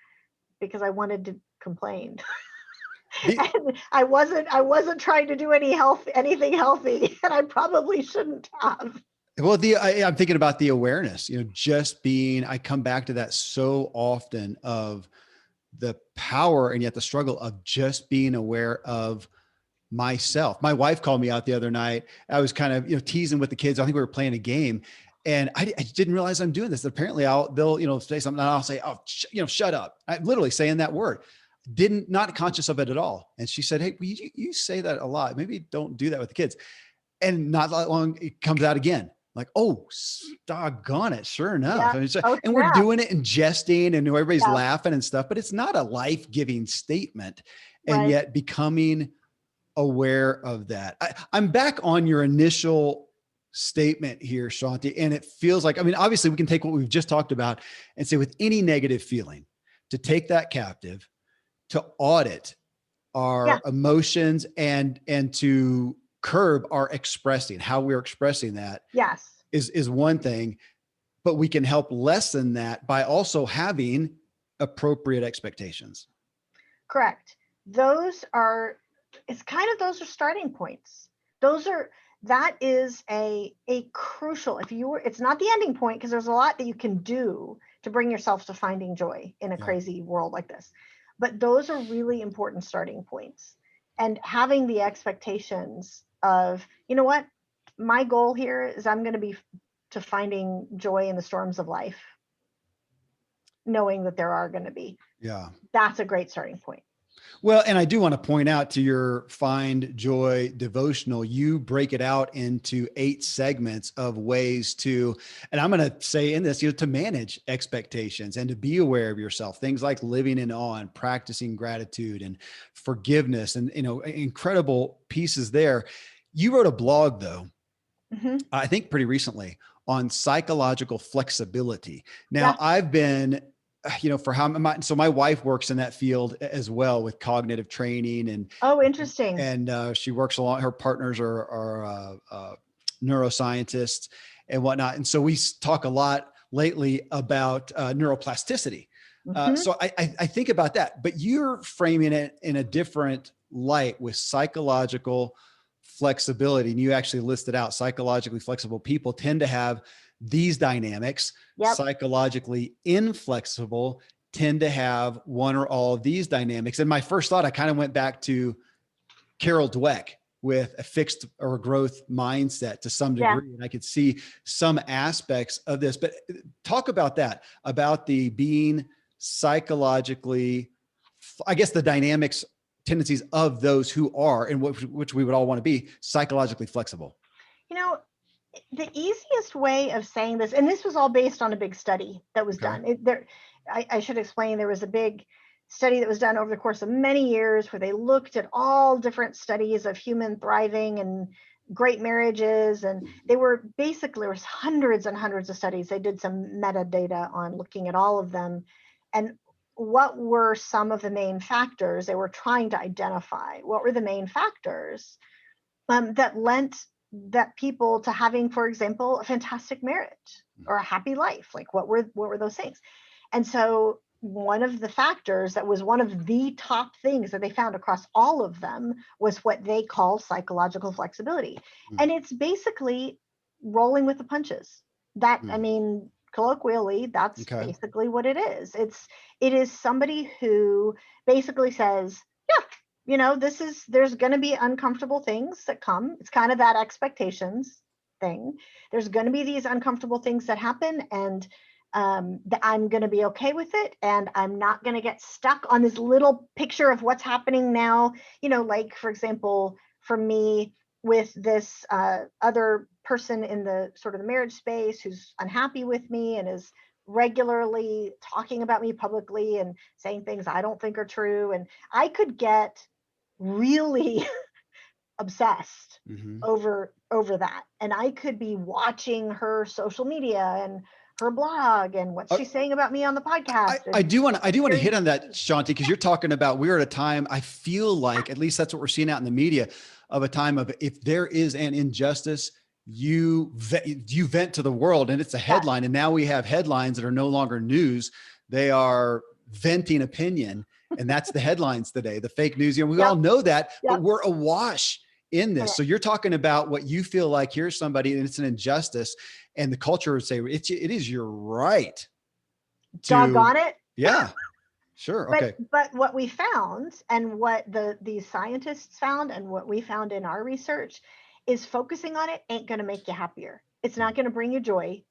because I wanted to complain. The, And I wasn't trying to do anything healthy, and I probably shouldn't have. well, I'm thinking about the awareness, just being, I come back to that so often, of the power and yet the struggle of just being aware of myself. My wife called me out the other night. I was kind of, teasing with the kids. I think we were playing a game, and I didn't realize I'm doing this. Apparently they'll, say something, and I'll say, oh, shut up. I'm literally saying that word. Not conscious of it at all. And she said, hey, you say that a lot. Maybe don't do that with the kids. And not that long, it comes out again. Like, oh, doggone it. Sure enough. Yeah. I mean, Oh, and we're snap. doing it in jesting, and everybody's Yeah. laughing and stuff, but it's not a life-giving statement. And Right. yet becoming aware of that. I'm back on your initial statement here, Shaunti, and it feels like, I mean, obviously we can take what we've just talked about and say, with any negative feeling, to take that captive, to audit Yeah. our emotions, and to curb our expressing, how we're expressing that Yes. is one thing, but we can help lessen that by also having appropriate expectations. Correct. Those are, it's kind of, those are starting points. Those are, that is a crucial, if you were, it's not the ending point, because there's a lot that you can do to bring yourself to finding joy in a Yeah. crazy world like this. But those are really important starting points. And having the expectations of, you know what, my goal here is I'm going to be to finding joy in the storms of life, knowing that there are going to be. Yeah. That's a great starting point. Well, and I do want to point out to your Find Joy devotional, you break it out into 8 segments of ways to, and I'm going to say in this, to manage expectations and to be aware of yourself. Things like living in awe and practicing gratitude and forgiveness, and incredible pieces there. You wrote a blog though, Mm-hmm. I think pretty recently, on psychological flexibility. Now, Yeah. I've been, for how my wife works in that field as well with cognitive training, and Oh, interesting. she works along. Her partners are neuroscientists and whatnot, and so we talk a lot lately about neuroplasticity. Mm-hmm. So I think about that, but you're framing it in a different light with psychological flexibility. And you actually listed out psychologically flexible people tend to have these dynamics. Yep. Psychologically inflexible tend to have one or all of these dynamics. And my first thought, I kind of went back to Carol Dweck with a fixed or growth mindset to some Yeah. degree. And I could see some aspects of this, but talk about that, about the being psychologically, I guess the dynamics, tendencies of those who are, and which we would all want to be, psychologically flexible. You know, the easiest way of saying this, and this was all based on a big study that was Okay. done. I should explain, there was a big study that was done over the course of many years where they looked at all different studies of human thriving and great marriages. And they were basically, there was hundreds and hundreds of studies. They did some metadata on looking at all of them. And what were some of the main factors they were trying to identify? What were the main factors that lent that people to having, for example, a fantastic marriage or a happy life? Like what were those things? And so one of the factors that was one of the top things that they found across all of them was what they call psychological flexibility. Mm, And it's basically rolling with the punches. That, I mm. mean, colloquially, that's Okay. basically what it is. It is somebody who basically says, yeah, there's going to be uncomfortable things that come. It's kind of that expectations thing. There's going to be these uncomfortable things that happen, and I'm going to be okay with it, and I'm not going to get stuck on this little picture of what's happening now. Like, for example, for me, with this other person in the sort of the marriage space who's unhappy with me and is regularly talking about me publicly and saying things I don't think are true, and I could get really obsessed Mm-hmm. over that, and I could be watching her social media and her blog and what she's saying about me on the podcast. I And do want to hit very, on that, Shaunti, because you're talking about, we're at a time, I feel like, at least that's what we're seeing out in the media, of a time of, if there is an injustice, you vent to the world, and it's a yes, headline. And now we have headlines that are no longer news. They are venting opinion. And that's the headlines today, the fake news. We all yep, know that, but yep. we're awash in this. Okay. So you're talking about what you feel like, here's somebody and it's an injustice. And the culture would say it is your right to, Doggone it. yeah, sure. but Okay. but what we found, and what these scientists found, and what we found in our research, is focusing on it ain't going to make you happier. It's not going to bring you joy.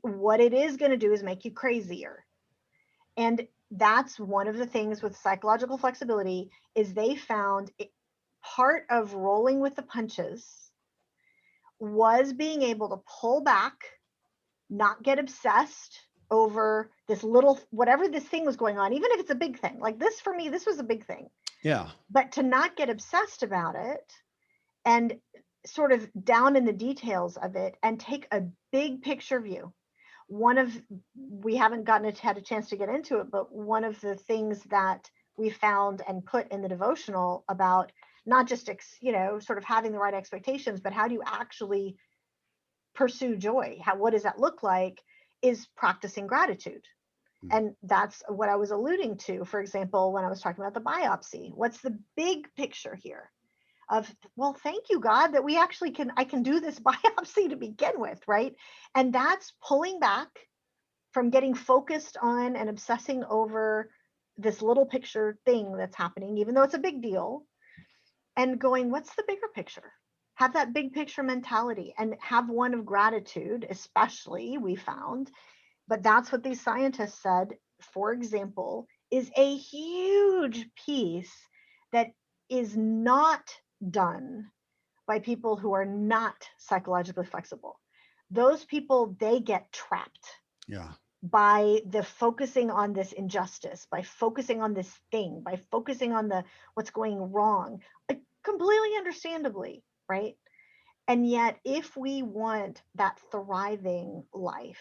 What it is going to do is make you crazier. And that's one of the things with psychological flexibility, is they found part of rolling with the punches was being able to pull back, not get obsessed over this little, whatever this thing was going on, even if it's a big thing. Like this, for me, this was a big thing. Yeah. But to not get obsessed about it, and sort of down in the details of it, and take a big picture view. We haven't had a chance to get into it, but one of the things that we found and put in the devotional about not just sort of having the right expectations, but how do you actually pursue joy? What does that look like? Is practicing gratitude. Mm. And that's what I was alluding to, for example, when I was talking about the biopsy. What's the big picture here of, well, thank you, God, that I can do this biopsy to begin with, right? And that's pulling back from getting focused on and obsessing over this little picture thing that's happening, even though it's a big deal, and going, what's the bigger picture? Have that big picture mentality and have one of gratitude, especially, we found. But that's what these scientists said, for example, is a huge piece that is not done by people who are not psychologically flexible. Those people, they get trapped Yeah. by the focusing on this injustice, by focusing on this thing, by focusing on the what's going wrong, completely understandably, right? And yet, if we want that thriving life,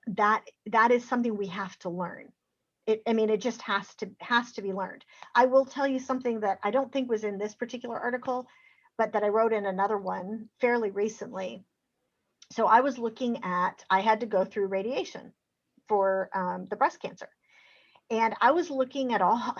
that is something we have to learn. I mean, it just has to be learned. I will tell you something that I don't think was in this particular article, but that I wrote in another one fairly recently. So I had to go through radiation for the breast cancer. And I was looking at all,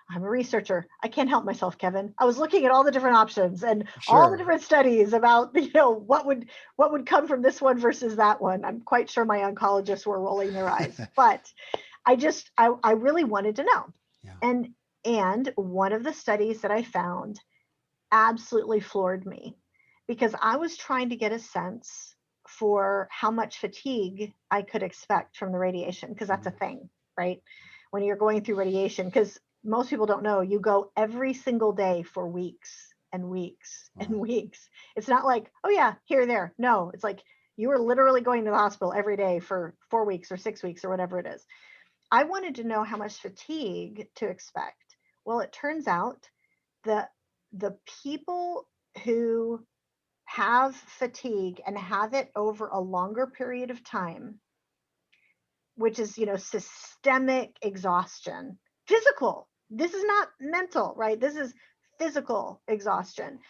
I'm a researcher. I can't help myself, Kevin. I was looking at all the different options and all the Sure. different studies about, what would come from this one versus that one. I'm quite sure my oncologists were rolling their eyes, but I really wanted to know. Yeah. And one of the studies that I found absolutely floored me, because I was trying to get a sense for how much fatigue I could expect from the radiation, because that's a thing, right? When you're going through radiation, because most people don't know, you go every single day for weeks and weeks and Wow. weeks. It's not like, oh yeah, here or there. No, it's like you are literally going to the hospital every day for 4 weeks or 6 weeks or whatever it is. I wanted to know how much fatigue to expect. Well, it turns out the the people who have fatigue and have it over a longer period of time, which is, systemic exhaustion, physical. This is not mental, right? This is physical exhaustion.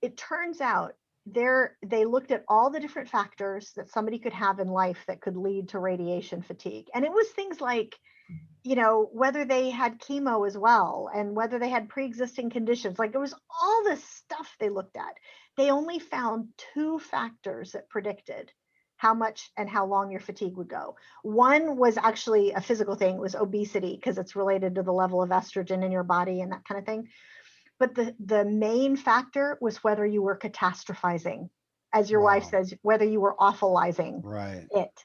It turns out they looked at all the different factors that somebody could have in life that could lead to radiation fatigue. And it was things like, whether they had chemo as well, and whether they had pre-existing conditions. Like, it was all this stuff they looked at. They only found two factors that predicted how much and how long your fatigue would go. One was actually a physical thing. It was obesity, because it's related to the level of estrogen in your body and that kind of thing. But the main factor was whether you were catastrophizing, as your wife Wow. says, whether you were awfulizing Right. it.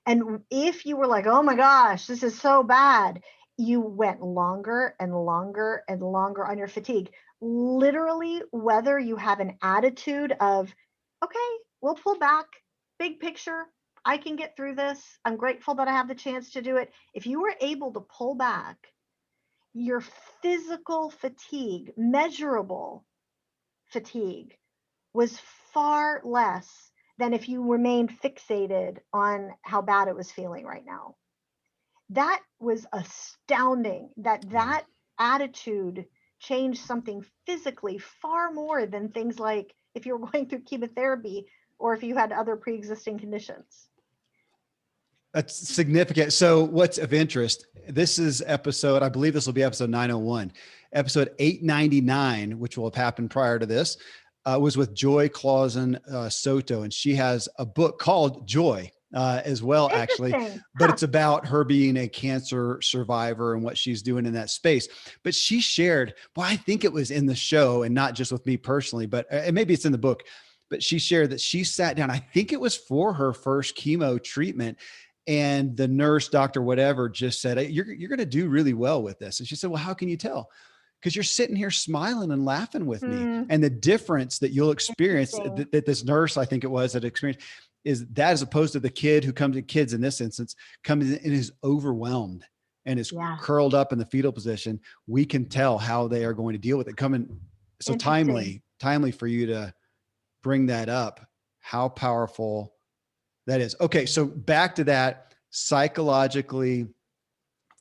And if you were like, oh my gosh, this is so bad, you went longer and longer and longer on your fatigue. Literally, whether you have an attitude of, okay, we'll pull back, big picture, I can get through this, I'm grateful that I have the chance to do it. If you were able to pull back, your physical fatigue, measurable fatigue, was far less than if you remained fixated on how bad it was feeling right now. That was astounding, Yeah. that attitude changed something physically far more than things like if you were going through chemotherapy or if you had other pre-existing conditions. That's significant. So, what's of interest? This is episode, I believe this will be episode 901. Episode 899, which will have happened prior to this, was with Joy Clausen Soto. And she has a book called Joy as well, actually. Interesting. But it's about her being a cancer survivor and what she's doing in that space. But she shared, well, I think it was in the show and not just with me personally, but and maybe it's in the book. But she shared that she sat down, I think it was for her first chemo treatment, and the nurse, doctor, whatever, just said, hey, you're going to do really well with this. And she said, well, how can you tell? Because you're sitting here smiling and laughing with me. And the difference that you'll experience Interesting. that this nurse, I think it was, that experienced, is that as opposed to the kid who comes in, kids in this instance, comes in and is overwhelmed and is Yeah. curled up in the fetal position. We can tell how they are going to deal with it. So Interesting. timely for you to bring that up. How powerful that is. Okay. So back to that psychologically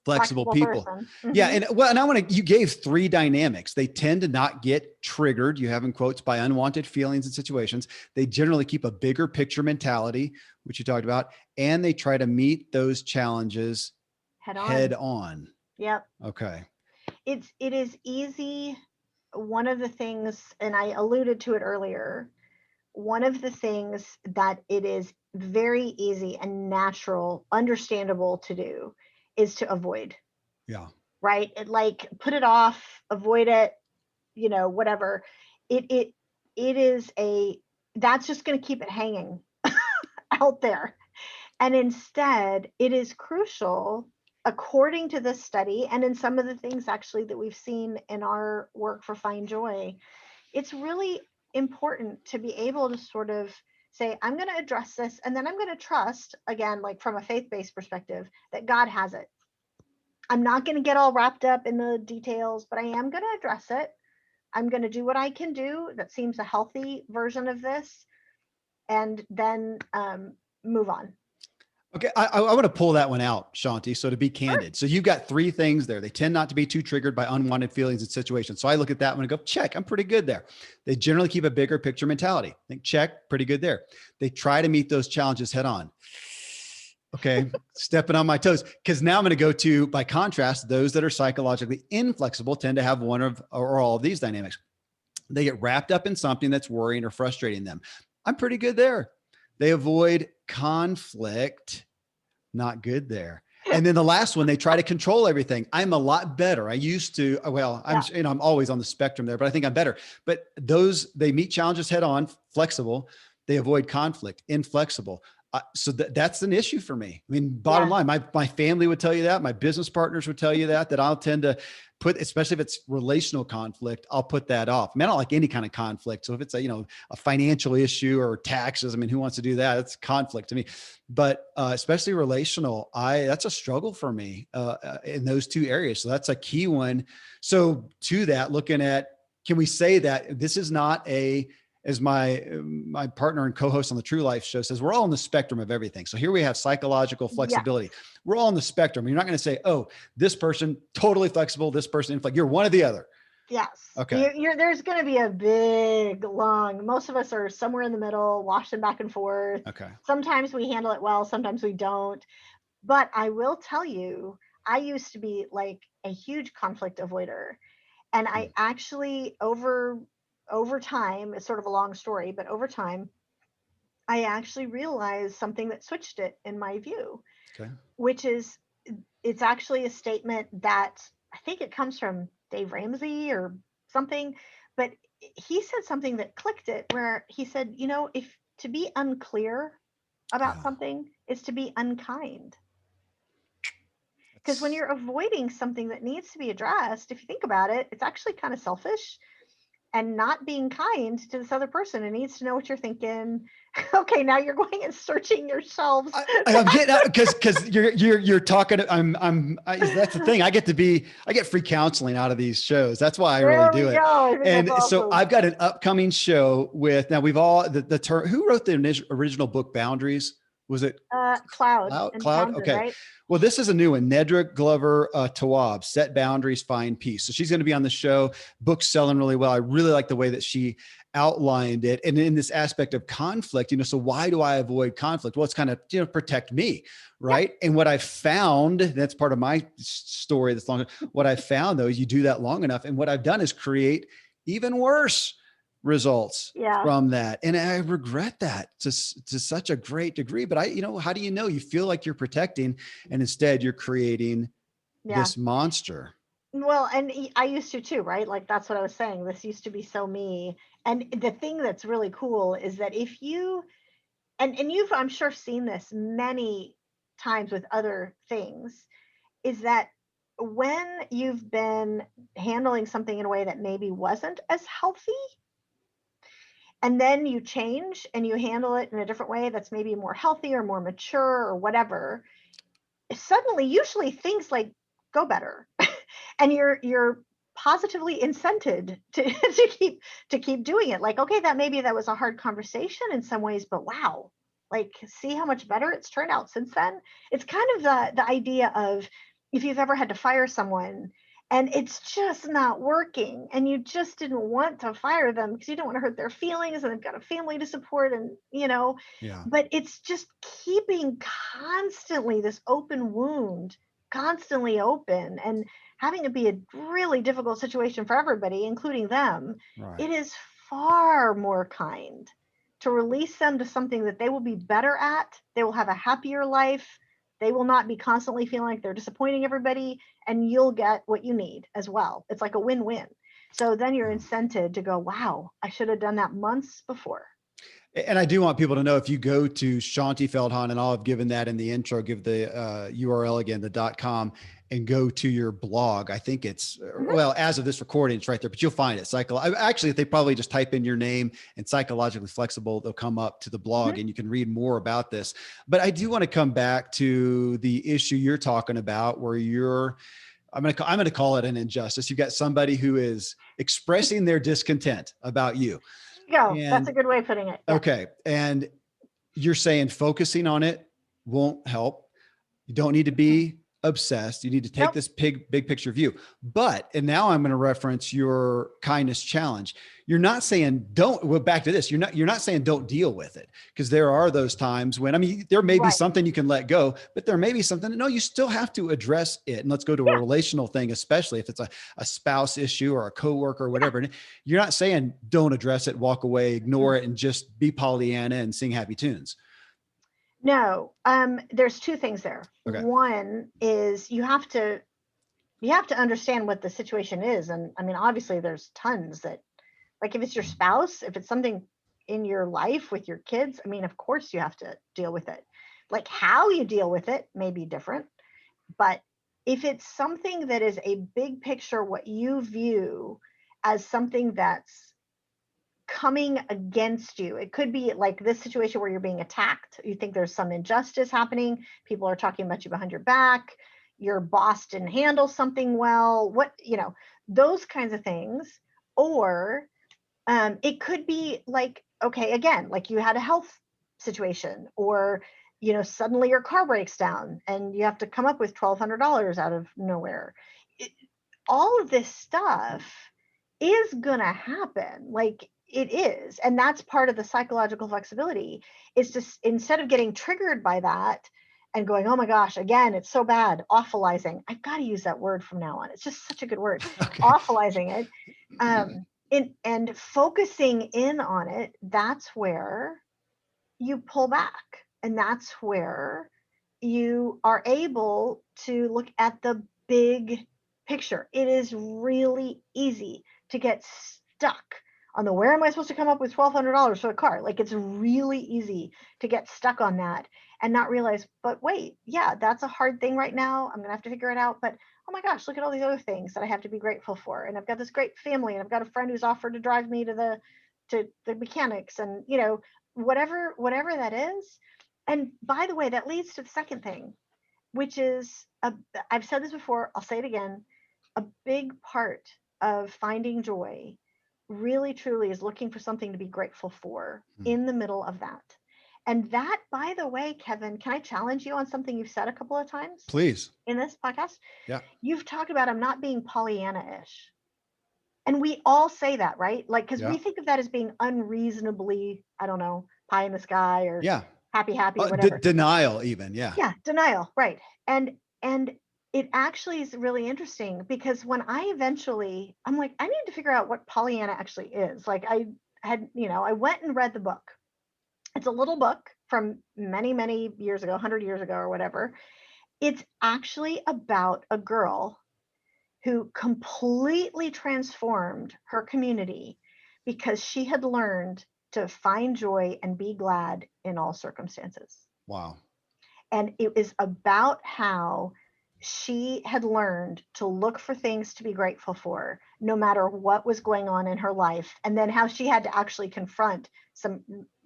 flexible Flexible people. person. Yeah. Mm-hmm. And you gave three dynamics. They tend to not get triggered, you have in quotes, by unwanted feelings and situations. They generally keep a bigger picture mentality, which you talked about, and they try to meet those challenges Head head on. on. Yep. Okay. It is easy. One of the things, and I alluded to it earlier, one of the things that it is very easy and natural, understandable to do is to avoid. Yeah. right? Like put it off, avoid it, whatever. It it is that's just going to keep it hanging out there. And instead, it is crucial, according to this study, and in some of the things actually that we've seen in our work for Find Joy, it's really important to be able to sort of say, I'm going to address this, and then I'm going to trust, again, like from a faith-based perspective, that God has it. I'm not going to get all wrapped up in the details, but I am going to address it. I'm going to do what I can do that seems a healthy version of this, and then move on. Okay, I want to pull that one out, Shaunti. So to be Sure. candid, so you've got three things there. They tend not to be too triggered by unwanted feelings and situations. So I look at that one and go, check, I'm pretty good there. They generally keep a bigger picture mentality. Think, check, pretty good there. They try to meet those challenges head on. Okay, stepping on my toes. Because now I'm going to go to, by contrast, those that are psychologically inflexible tend to have one of or all of these dynamics. They get wrapped up in something that's worrying or frustrating them. I'm pretty good there. They avoid conflict. Not good there. And then the last one, they try to control everything. I'm a lot better. I used to, well, Yeah. I'm always on the spectrum there, but I think I'm better. But they meet challenges head on, flexible. They avoid conflict, inflexible. So that's an issue for me. I mean, bottom Yeah. line, my family would tell you that. My business partners would tell you that I'll tend to put, especially if it's relational conflict, I'll put that off. I mean, I don't like any kind of conflict. So if it's a financial issue or taxes, I mean, who wants to do that? That's conflict to me. But especially relational, that's a struggle for me in those two areas. So that's a key one. So to that, looking at, can we say that this is not as my partner and co-host on the True Life show says, we're all on the spectrum of everything. So here we have psychological Yes. flexibility. We're all on the spectrum. You're not going to say, oh, this person totally flexible, this person inflexible. You're one or the other. Yes. Okay. There's going to be a big, long, most of us are somewhere in the middle, washing back and forth. Okay. Sometimes we handle it well, sometimes we don't. But I will tell you, I used to be like a huge conflict avoider. And I actually, over time, it's sort of a long story, but over time, I actually realized something that switched it in my view, Okay. which is, it's actually a statement that I think it comes from Dave Ramsey or something, but he said something that clicked it, where he said, if to be unclear about Yeah. something is to be unkind. Because when That's you're avoiding something that needs to be addressed, if you think about it, it's actually kind of selfish and not being kind to this other person who needs to know what you're thinking. Okay, now you're going and searching yourselves. I'm getting out because you're talking. That's the thing. I get free counseling out of these shows. That's why I really There we do it. go. I think that's And so awesome. I've got an upcoming show with, now we've all, the term, who wrote the original book Boundaries? Was it Cloud and Cloud? Townsend, Okay. right? Well, this is a new one. Nedra Glover Tawwab, Set Boundaries, Find Peace. So she's going to be on the show. Book's selling really well. I really like the way that she outlined it. And in this aspect of conflict, so why do I avoid conflict? Well, it's kind of, protect me. Right. Yeah. And what I found, that's part of my story that's long. What I found though, is you do that long enough. And what I've done is create even worse results from that. And I regret that to such a great degree, but how do you feel like you're protecting and instead you're creating this monster? Well, and I used to too, right? Like that's what I was saying. This used to be so me. And the thing that's really cool is that if you, and you've, I'm sure, seen this many times with other things, is that when you've been handling something in a way that maybe wasn't as healthy, and then you change and you handle it in a different way that's maybe more healthy or more mature or whatever, suddenly usually things like go better. And you're positively incented to to keep doing it. Like, okay, that was a hard conversation in some ways, but wow, like see how much better it's turned out since then. It's kind of the idea of, if you've ever had to fire someone and it's just not working, and you just didn't want to fire them because you don't want to hurt their feelings, and they've got a family to support, and Yeah. but it's just keeping constantly this open wound constantly open, and having it be a really difficult situation for everybody, including them. Right. It is far more kind to release them to something that they will be better at. They will have a happier life, They will not be constantly feeling like they're disappointing everybody, and you'll get what you need as well. It's like a win-win. So then you're incented to go, wow, I should have done that months before. And I do want people to know, if you go to Shaunti Feldhahn, and I'll have given that in the intro, give the URL again, the .com, and go to your blog. I think it's, well, as of this recording, it's right there, but you'll find it. Actually, if they probably just type in your name and psychologically flexible, they'll come up to the blog and you can read more about this. But I do want to come back to the issue you're talking about, where I'm going to call it an injustice. You've got somebody who is expressing their discontent about you. There you go. That's And a good way of putting it. Yeah. okay. And you're saying focusing on it won't help. You don't need to be obsessed. You need to take this big picture view. And now I'm going to reference your kindness challenge. You're not saying back to this. You're not saying don't deal with it, because there are those times when, I mean, there may be something you can let go, but there may be something, no, you still have to address it. And let's go to a relational thing, especially if it's a spouse issue or a coworker or whatever. And you're not saying don't address it, walk away, ignore it, and just be Pollyanna and sing happy tunes. No, there's two things there. Okay. One is you have to understand what the situation is. And I mean, obviously there's tons that, like, if it's your spouse, if it's something in your life with your kids, I mean, of course you have to deal with it. Like, how you deal with it may be different, but if it's something that is a big picture, what you view as something that's coming against you. It could be like this situation where you're being attacked. You think there's some injustice happening. People are talking about you behind your back. Your boss didn't handle something well. Those kinds of things. Or it could be like, okay, again, like you had a health situation, or, suddenly your car breaks down and you have to come up with $1,200 out of nowhere. All of this stuff is going to happen. Like, it is. And that's part of the psychological flexibility, is just, instead of getting triggered by that and going, oh my gosh, again, it's so bad, awfulizing. I've got to use that word from now on. It's just such a good word. Okay. Awfulizing it. And focusing in on it, that's where you pull back. And that's where you are able to look at the big picture. It is really easy to get stuck on the, where am I supposed to come up with $1,200 for a car? Like, it's really easy to get stuck on that and not realize, but wait, yeah, that's a hard thing right now. I'm gonna have to figure it out. But oh my gosh, look at all these other things that I have to be grateful for. And I've got this great family, and I've got a friend who's offered to drive me to the mechanics, and whatever that is. And by the way, that leads to the second thing, which is, I've said this before, I'll say it again, a big part of finding joy really truly is looking for something to be grateful for in the middle of that. And that, by the way, Kevin, can I challenge you on something you've said a couple of times? Please. In this podcast? Yeah. You've talked about, I'm not being Pollyanna-ish. And we all say that, right? Like, because we think of that as being unreasonably, I don't know, pie in the sky, or happy, whatever. Denial even. Yeah. Yeah. Denial. Right. And it actually is really interesting, because when I'm like, I need to figure out what Pollyanna actually is. Like, I went and read the book. It's a little book from many, many years ago, 100 years ago or whatever. It's actually about a girl who completely transformed her community because she had learned to find joy and be glad in all circumstances. Wow. And it is about how she had learned to look for things to be grateful for, no matter what was going on in her life. And then how she had to actually confront some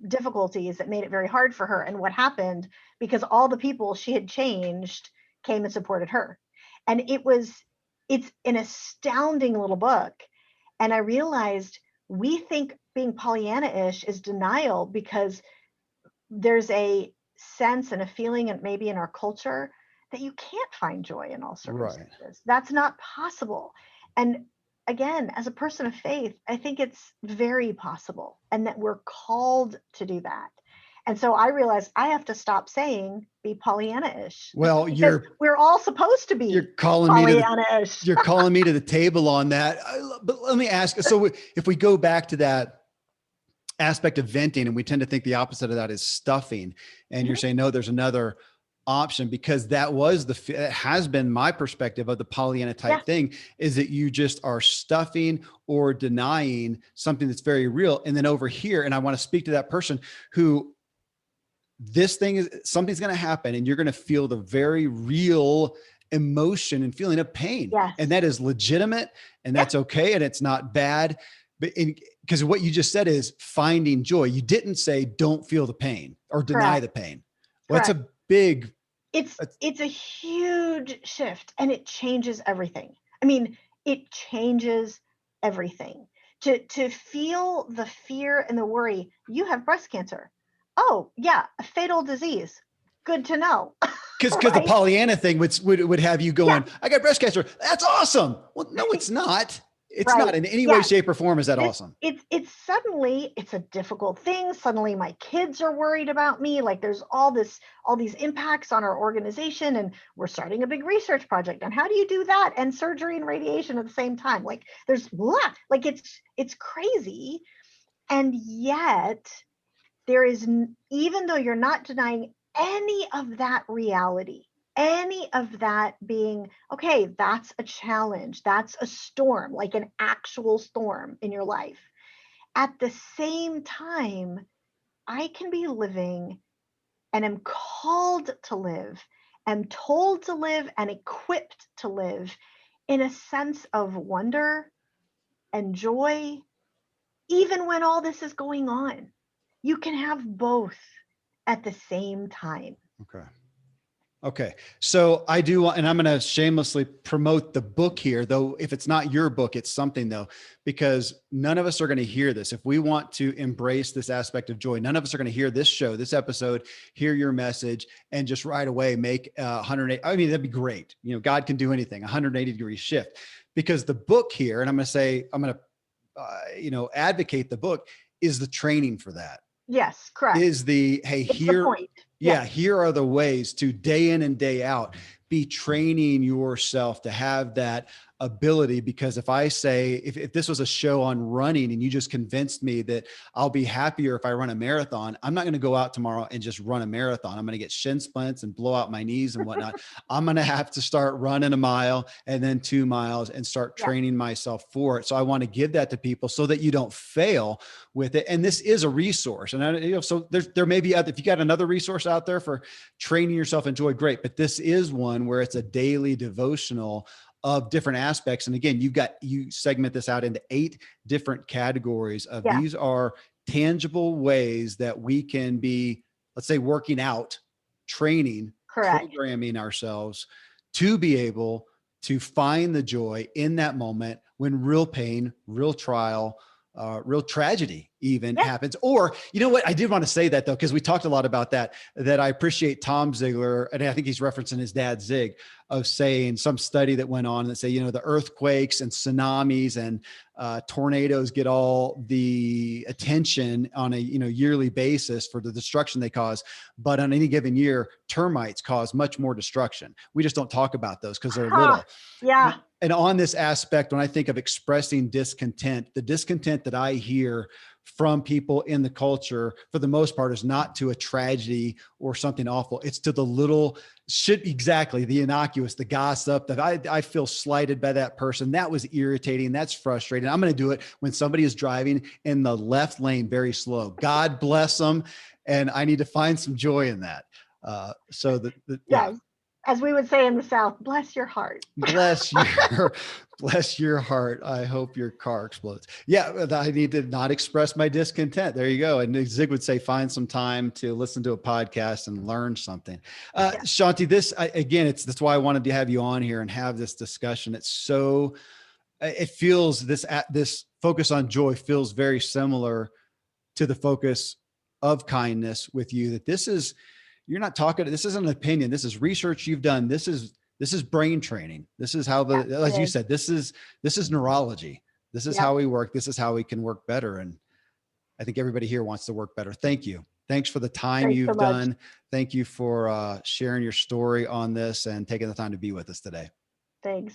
difficulties that made it very hard for her. And what happened, because all the people she had changed came and supported her. And it's an astounding little book. And I realized we think being Pollyanna-ish is denial, because there's a sense and a feeling, and maybe in our culture, that you can't find joy in all circumstances. Right. That's not possible. And again, as a person of faith, I think it's very possible, and that we're called to do that. And so I realized I have to stop saying be Pollyanna-ish. Well, we're all supposed to be. You're calling Pollyanna-ish. You're calling me to the table on that. But let me ask. So if we go back to that aspect of venting, and we tend to think the opposite of that is stuffing, and you're saying, no, there's another option, because that was it has been my perspective of the Pollyanna Yeah. type thing, is that you just are stuffing or denying something that's very real. And then over here, and I want to speak to that person who, this thing is, something's going to happen and you're going to feel the very real emotion and feeling of pain. Yes. And that is legitimate, and Yeah. that's okay. And it's not bad. But because what you just said is finding joy. You didn't say don't feel the pain or deny Correct. the pain. Well, that's Correct. a big, It's a huge shift, and it changes everything. I mean, it changes everything. To feel the fear and the worry, you have breast cancer. Oh, yeah, a fatal disease. Good to know. because the Right? Pollyanna thing would have you Yeah. going, I got breast cancer. That's awesome. Well, no, it's not. It's not Right. in any way, Yeah. shape, or form. Is that awesome? It's suddenly it's a difficult thing. Suddenly my kids are worried about me. Like there's all these impacts on our organization, and we're starting a big research project. And how do you do that and surgery and radiation at the same time? Like there's like it's crazy. And yet there is, even though you're not denying any of that reality, any of that being, okay, that's a challenge, that's a storm, like an actual storm in your life. At the same time, I can be living and am called to live, am told to live, and equipped to live in a sense of wonder and joy, even when all this is going on. You can have both at the same time. Okay. Okay. So I do want, and I'm going to shamelessly promote the book here, though. If it's not your book, it's something though, because none of us are going to hear this. If we want to embrace this aspect of joy, none of us are going to hear this show, this episode, hear your message, and just right away make 180. I mean, that'd be great. You know, God can do anything, 180-degree shift, because the book here, and I'm going to say, I'm going to, advocate the book, is the training for that. Yes, correct. Is the, hey, It's the here, point. yeah, here are the ways to day in and day out be training yourself to have that ability. Because if I say, if this was a show on running and you just convinced me that I'll be happier if I run a marathon, I'm not going to go out tomorrow and just run a marathon. I'm going to get shin splints and blow out my knees and whatnot. I'm going to have to start running a mile and then 2 miles and start training myself for it. So I want to give that to people so that you don't fail with it. And this is a resource. And so there may be other, if you got another resource out there for training yourself in joy, great. But this is one where it's a daily devotional of different aspects. And again, you segment this out into 8 different categories of these are tangible ways that we can be, let's say, working out, training, programming ourselves to be able to find the joy in that moment when real pain, real trial, real tragedy even happens. Or, you know what? I did want to say that though, because we talked a lot about that I appreciate Tom Ziglar. And I think he's referencing his dad, Zig, of saying some study that went on that say, the earthquakes and tsunamis and tornadoes get all the attention on a, yearly basis for the destruction they cause. But on any given year, termites cause much more destruction. We just don't talk about those because they're little. Yeah. And on this aspect, when I think of expressing discontent, the discontent that I hear from people in the culture, for the most part, is not to a tragedy or something awful. It's to the little the innocuous, the gossip that I feel slighted by that person. That was irritating. That's frustrating. I'm going to do it when somebody is driving in the left lane very slow. God bless them. And I need to find some joy in that. As we would say in the South, bless your heart. Bless your heart. I hope your car explodes. Yeah, I need to not express my discontent. There you go. And Zig would say, find some time to listen to a podcast and learn something. Shaunti, that's why I wanted to have you on here and have this discussion. It feels this focus on joy feels very similar to the focus of kindness with you, that you're not talking, this isn't an opinion. This is research you've done. This is brain training. This is how as you said, this is neurology. This is how we work. This is how we can work better. And I think everybody here wants to work better. Thank you. Thanks for the time you've done. Thank you for sharing your story on this and taking the time to be with us today. Thanks.